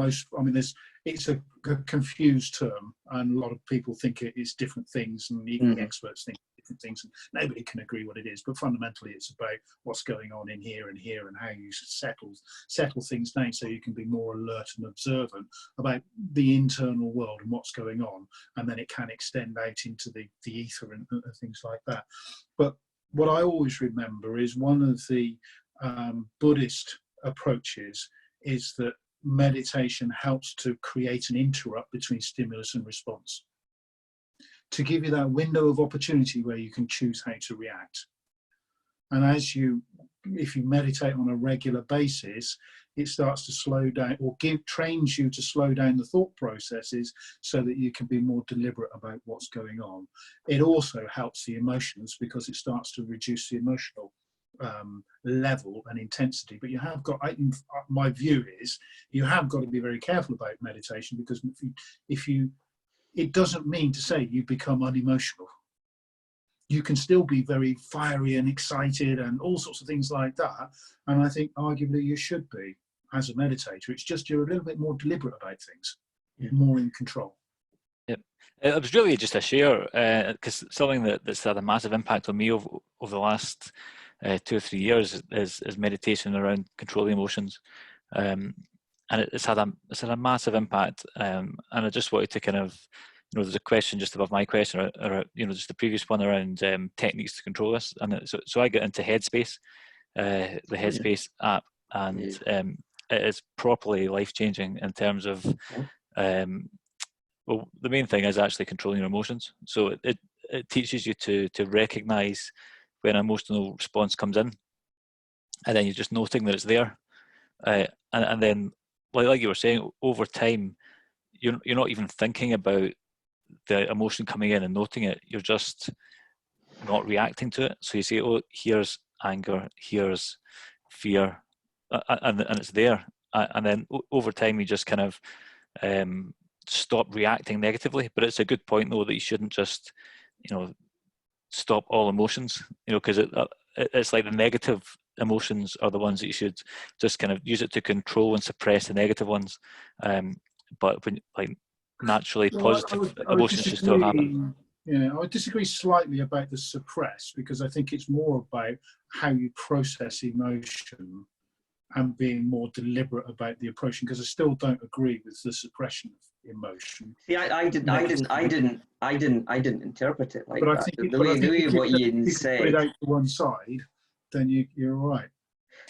it's a confused term, and a lot of people think it's different things, and even experts think different things, and nobody can agree what it is. But fundamentally, it's about what's going on in here, and how you settle things down so you can be more alert and observant about the internal world and what's going on, and then it can extend out into the ether and things like that. But what I always remember is one of the Buddhist approaches is that meditation helps to create an interrupt between stimulus and response, to give you that window of opportunity where you can choose how to react. And if you meditate on a regular basis, it starts to slow down, or trains you to slow down the thought processes so that you can be more deliberate about what's going on. It also helps the emotions, because it starts to reduce the emotional level and intensity. But you have got, my view is, you have got to be very careful about meditation, because it doesn't mean to say you become unemotional. You can still be very fiery and excited and all sorts of things like that. And I think arguably you should be as a meditator. It's just you're a little bit more deliberate about things, more in control. Yep. It was really just a share, because something that's had a massive impact on me over the last 2 or 3 years is meditation around controlling emotions, and it's had a massive impact. And I just wanted to kind of, there's a question just above my question, or just the previous one around techniques to control this. And so I get into Headspace, the Headspace app, and it is properly life-changing in terms of, well, the main thing is actually controlling your emotions. So it teaches you to recognize when an emotional response comes in, and then you're just noting that it's there, and then like you were saying, over time you're not even thinking about the emotion coming in and noting it. You're just not reacting to it. So you say, oh, here's anger, here's fear, and it's there, and then over time you just kind of stop reacting negatively. But it's a good point though that you shouldn't just stop all emotions, because it's like the negative emotions are the ones that you should just kind of use it to control and suppress the negative ones, but when naturally positive emotions should still happen. Yeah, I would disagree slightly about the suppress, because I think it's more about how you process emotion and being more deliberate about the approaching, because I still don't agree with the suppression of emotion. See, I didn't interpret it like but that. I think the way what Ian said, put it out to one side, then you're all right.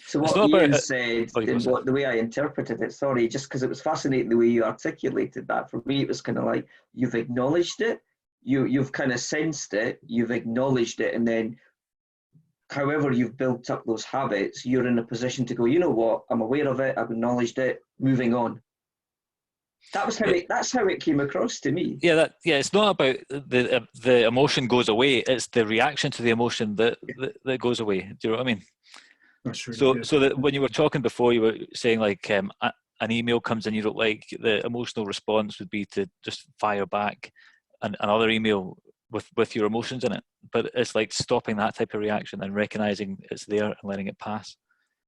So It's what not Ian about said, oh, you go, and sorry. what the way I interpreted it, sorry, just because it was fascinating the way you articulated that. For me, it was kind of like you've acknowledged it, you've kind of sensed it, you've acknowledged it, and then however you've built up those habits, you're in a position to go, you know what, I'm aware of it, I've acknowledged it, moving on. That was how that's how it came across to me. Yeah, it's not about the emotion goes away. It's the reaction to the emotion that goes away. Do you know what I mean? That's really So good. so that when you were talking before, you were saying like an email comes in, you don't like, the emotional response would be to just fire back another email with your emotions in it. But it's like stopping that type of reaction and recognizing it's there and letting it pass.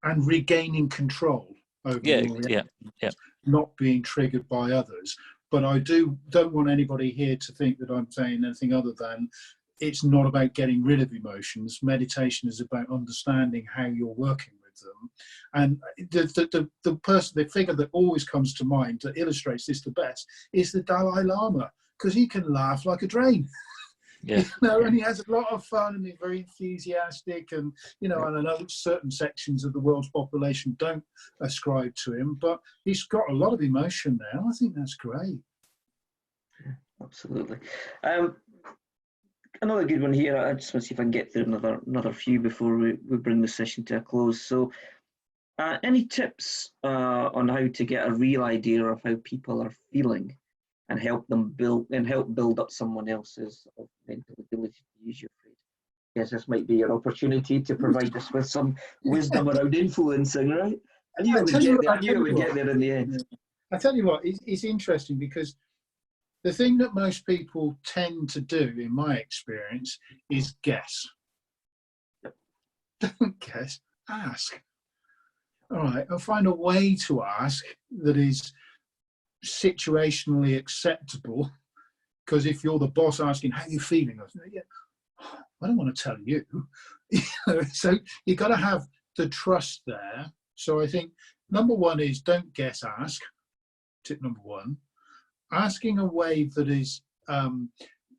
And regaining control over Yeah, your reaction, yeah. not being triggered by others. But I don't want anybody here to think that I'm saying anything other than it's not about getting rid of emotions. Meditation is about understanding how you're working with them. And the figure that always comes to mind that illustrates this the best is the Dalai Lama, because he can laugh like a drain. Yeah. And he has a lot of fun and he's very enthusiastic, and and I know certain sections of the world's population don't ascribe to him, but he's got a lot of emotion there. I think that's great. Absolutely. Another good one here. I just want to see if I can get through another few before we bring the session to a close. So, any tips on how to get a real idea of how people are feeling and help build up someone else's mental ability to use your phrase? Yes, this might be your opportunity to provide us with some wisdom around influencing, right? I knew it would get there in the end. I tell you what, it's interesting because the thing that most people tend to do, in my experience, is guess. Don't guess, ask. All right, I'll find a way to ask that is situationally acceptable, because if you're the boss asking how you feeling, I don't want to tell you. So you've got to have the trust there. So I think number one is don't guess, ask. Tip number one. Asking a way that is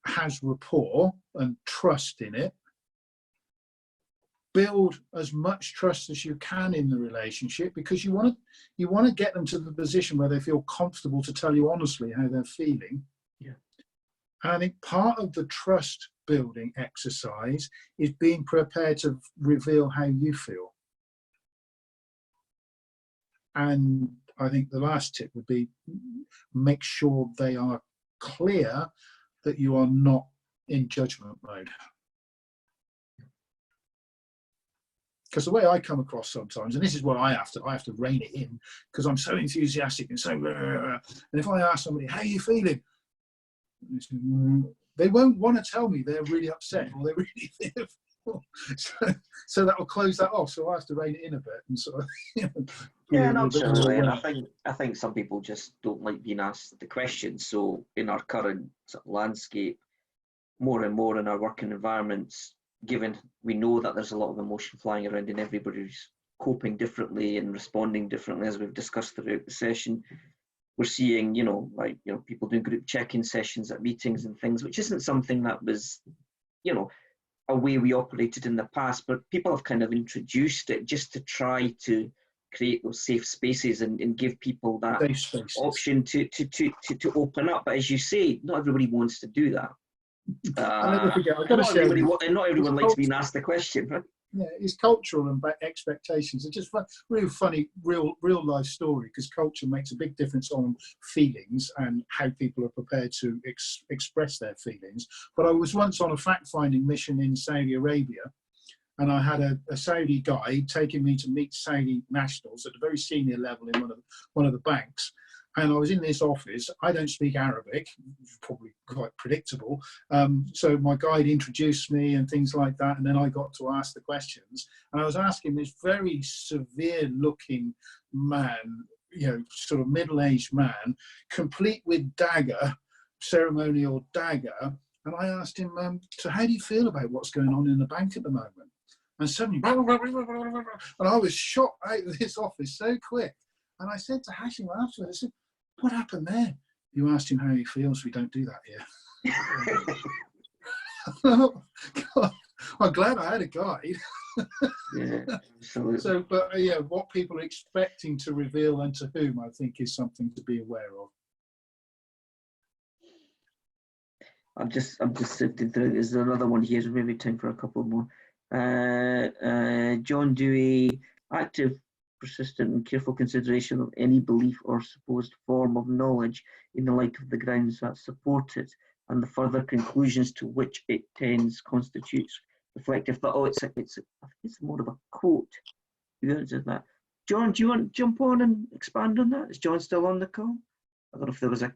has rapport and trust in it. Build as much trust as you can in the relationship, because you want to get them to the position where they feel comfortable to tell you honestly how they're feeling. Yeah. And I think part of the trust building exercise is being prepared to reveal how you feel. And I think the last tip would be make sure they are clear that you are not in judgment mode. Because the way I come across sometimes, and this is what I have to rein it in, because I'm so enthusiastic and so, and if I ask somebody, how are you feeling? They won't want to tell me they're really upset or they're really fearful. So that will close that off. So I have to rein it in a bit and sort of, Yeah, absolutely. And I think some people just don't like being asked the questions. So in our current sort of landscape, more and more in our working environments, given we know that there's a lot of emotion flying around and everybody's coping differently and responding differently, as we've discussed throughout the session, we're seeing, people doing group check-in sessions at meetings and things, which isn't something that was, a way we operated in the past, but people have kind of introduced it just to try to create those safe spaces and give people that option to open up. But as you say, not everybody wants to do that. I'll never forget. Not everyone likes being asked the question, right? Yeah, it's cultural and expectations. It's just real funny, real life story, because culture makes a big difference on feelings and how people are prepared to express their feelings. But I was once on a fact-finding mission in Saudi Arabia, and I had a Saudi guide taking me to meet Saudi nationals at a very senior level in one of the banks. And I was in this office. I don't speak Arabic, probably quite predictable. So my guide introduced me and things like that. And then I got to ask the questions. And I was asking this very severe looking man, sort of middle-aged man, complete with dagger, ceremonial dagger. And I asked him, so how do you feel about what's going on in the bank at the moment? And suddenly, and I was shot out of this office so quick. And I said to Hashim afterwards, I said, what happened there? You asked him how he feels. We don't do that here. Oh, God, I'm glad I had a guide. Yeah, absolutely. So, but yeah, what people are expecting to reveal and to whom, I think, is something to be aware of. I'm just sifting through. There's another one here. Maybe time for a couple more. John Dewey, active, persistent, and careful consideration of any belief or supposed form of knowledge in the light of the grounds that support it, and the further conclusions to which it tends constitutes reflective thought. Oh, I think it's more of a quote. That. John, do you want to jump on and expand on that? Is John still on the call? I don't know if there was a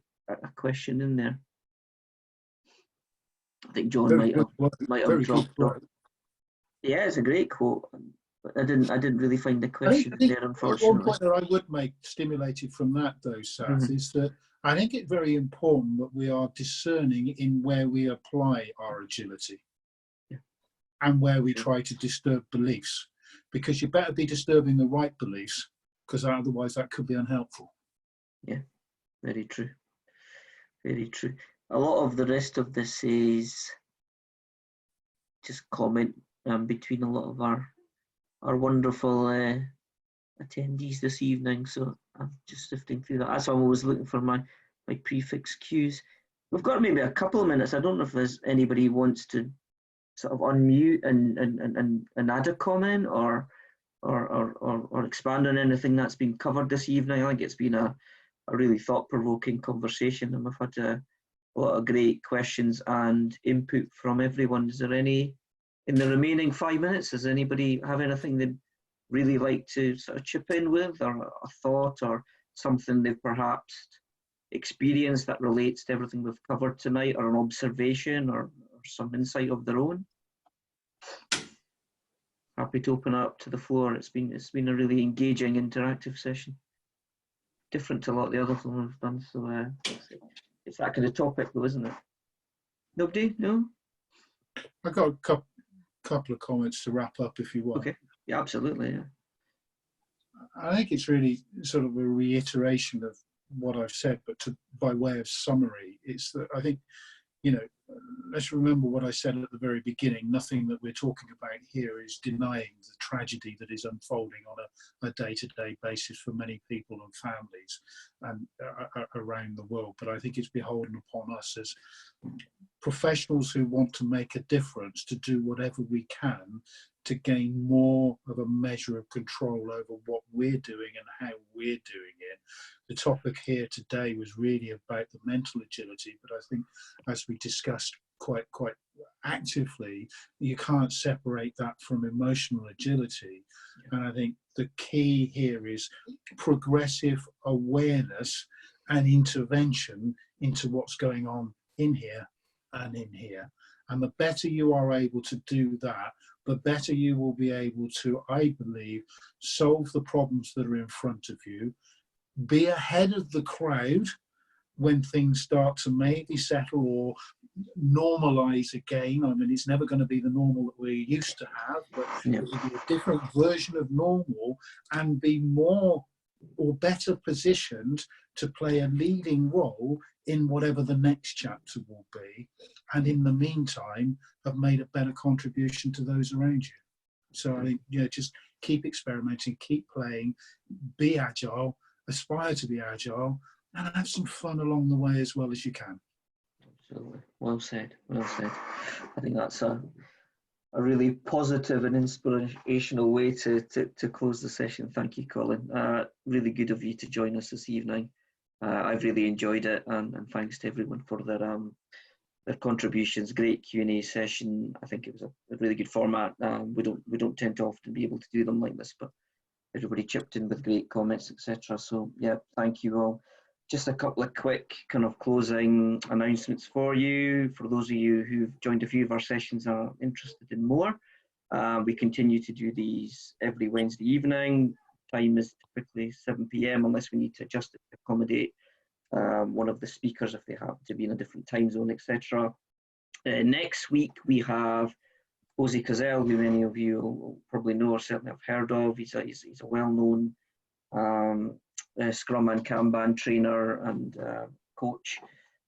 question in there. I think John might have dropped off. Yeah, it's a great quote, but I didn't really find the question in there, unfortunately. One point that I would make, stimulated from that though, Seth, is that I think it's very important that we are discerning in where we apply our agility and where we try to disturb beliefs, because you better be disturbing the right beliefs, because otherwise that could be unhelpful. Yeah, very true. Very true. A lot of the rest of this is just comment between a lot of our wonderful attendees this evening. So I'm just sifting through that. That's why I'm always looking for my prefix cues. We've got maybe a couple of minutes. I don't know if there's anybody who wants to sort of unmute and add a comment or expand on anything that's been covered this evening. I think it's been a really thought-provoking conversation, and we've had a lot of great questions and input from everyone. Is there any, in the remaining 5 minutes, does anybody have anything they'd really like to sort of chip in with, or a thought, or something they've perhaps experienced that relates to everything we've covered tonight, or an observation, or some insight of their own? Happy to open up to the floor. It's been a really engaging, interactive session. Different to a lot of the other things we've done. So it's that kind of topic, though, isn't it? Nobody? No? I've got a couple of comments to wrap up, if you want. Okay. Yeah, absolutely. Yeah. I think it's really sort of a reiteration of what I've said, but by way of summary, it's that I think, let's remember what I said at the very beginning. Nothing that we're talking about here is denying the tragedy that is unfolding on a day-to-day basis for many people and families and around the world. But I think it's beholden upon us as professionals who want to make a difference to do whatever we can to gain more of a measure of control over what we're doing and how we're doing it. The topic here today was really about the mental agility, but I think, as we discussed quite actively, you can't separate that from emotional agility. And I think the key here is progressive awareness and intervention into what's going on in here and in here. And the better you are able to do that, the better you will be able to, I believe, solve the problems that are in front of you, be ahead of the crowd when things start to maybe settle or normalize again. I mean, it's never going to be the normal that we used to have, but it will be a different version of normal, and be more or better positioned to play a leading role in whatever the next chapter will be. And in the meantime, have made a better contribution to those around you. So I think, just keep experimenting, keep playing, be agile, aspire to be agile, and have some fun along the way as well as you can. Absolutely. Well said. Well said. I think that's a really positive and inspirational way to close the session. Thank you, Colin. Really good of you to join us this evening. I've really enjoyed it, and thanks to everyone for their contributions. Great Q&A session. I think it was a really good format. We don't tend to often be able to do them like this, but everybody chipped in with great comments, etc. So yeah, thank you all. Just a couple of quick kind of closing announcements for you. For those of you who've joined a few of our sessions and are interested in more, we continue to do these every Wednesday evening. Time is typically 7 p.m. unless we need to adjust it to accommodate one of the speakers if they happen to be in a different time zone, etc. Next week we have Ozzy Cazell, who many of you will probably know or certainly have heard of. He's a well-known Scrum and Kanban trainer and coach.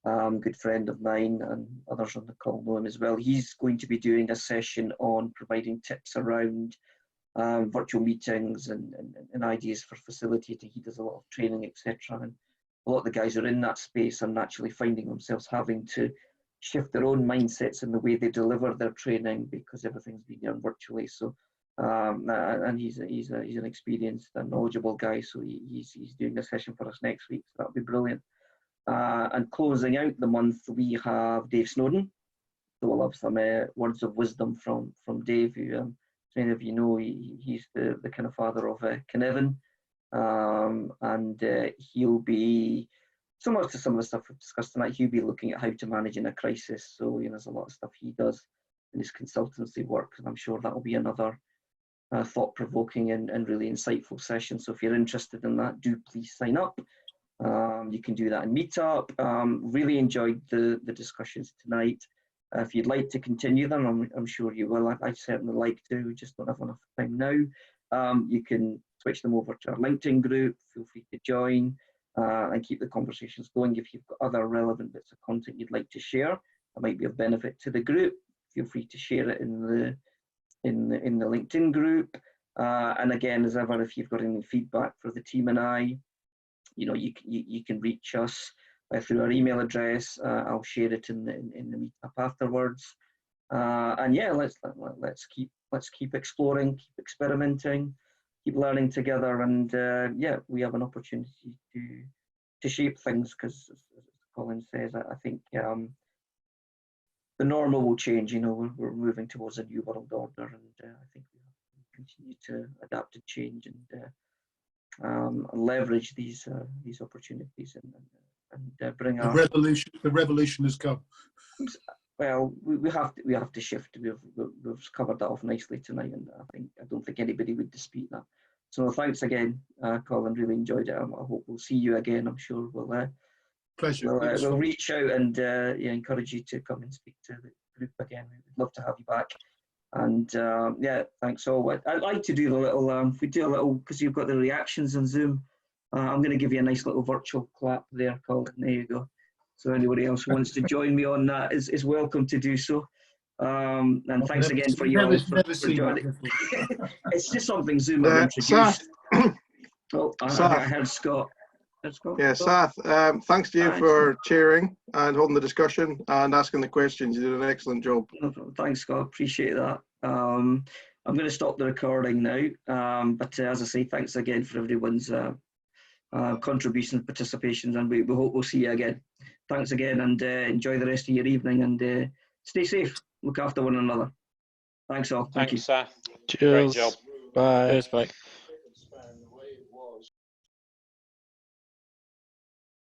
good friend of mine, and others on the call know him as well. He's going to be doing a session on providing tips around virtual meetings and ideas for facilitating. He does a lot of training, etc. And a lot of the guys who are in that space are naturally finding themselves having to shift their own mindsets in the way they deliver their training because everything's being done virtually. So, and he's an experienced and knowledgeable guy. So he's doing a session for us next week. So that'll be brilliant. And closing out the month, we have Dave Snowden. So we'll have some words of wisdom from Dave, who as many of you know, he's the kind of father of Kinevin. And he'll be, similar to some of the stuff we've discussed tonight, he'll be looking at how to manage in a crisis. So, you know, there's a lot of stuff he does in his consultancy work, and I'm sure that'll be another thought-provoking and really insightful session. So if you're interested in that, do please sign up. You can do that in Meetup. Really enjoyed the discussions tonight. If you'd like to continue them, I'm sure you will. I'd certainly like to, we just don't have enough time now. You can switch them over to our LinkedIn group. Feel free to join and keep the conversations going. If you've got other relevant bits of content you'd like to share that might be of benefit to the group, feel free to share it in the LinkedIn group. And again, as ever, if you've got any feedback for the team and I, you know, you can reach us through our email address. I'll share it in the meetup afterwards. And yeah, let's keep exploring, keep experimenting, keep learning together, and yeah, we have an opportunity to shape things, because as Colin says, I think the normal will change. You know, we're moving towards a new world order, and I think we continue to adapt and change and leverage these opportunities and bring our the revolution has come. Well, we have to shift. We've covered that off nicely tonight, and I don't think anybody would dispute that. So thanks again, Colin. Really enjoyed it. I hope we'll see you again. I'm sure we'll Pleasure. we'll reach out and yeah, encourage you to come and speak to the group again. We'd love to have you back. And yeah, thanks all. I'd like to do the little, if we do a little, because you've got the reactions on Zoom, I'm going to give you a nice little virtual clap there, Colin. There you go. So anybody else who wants to join me on that is welcome to do so. And thanks again for your joining. It's just something Zoom have introduced. Oh, I heard Scott. Yeah, Sath, thanks to you for chairing and holding the discussion and asking the questions. You did an excellent job. Thanks, Scott. Appreciate that. I'm going to stop the recording now. But as I say, thanks again for everyone's contributions, participations, and we hope we'll see you again. Thanks again, and enjoy the rest of your evening, and stay safe. Look after one another. Thanks all. Thank you. Thanks, Sath. Cheers. Great job. Bye. Cheers, bye.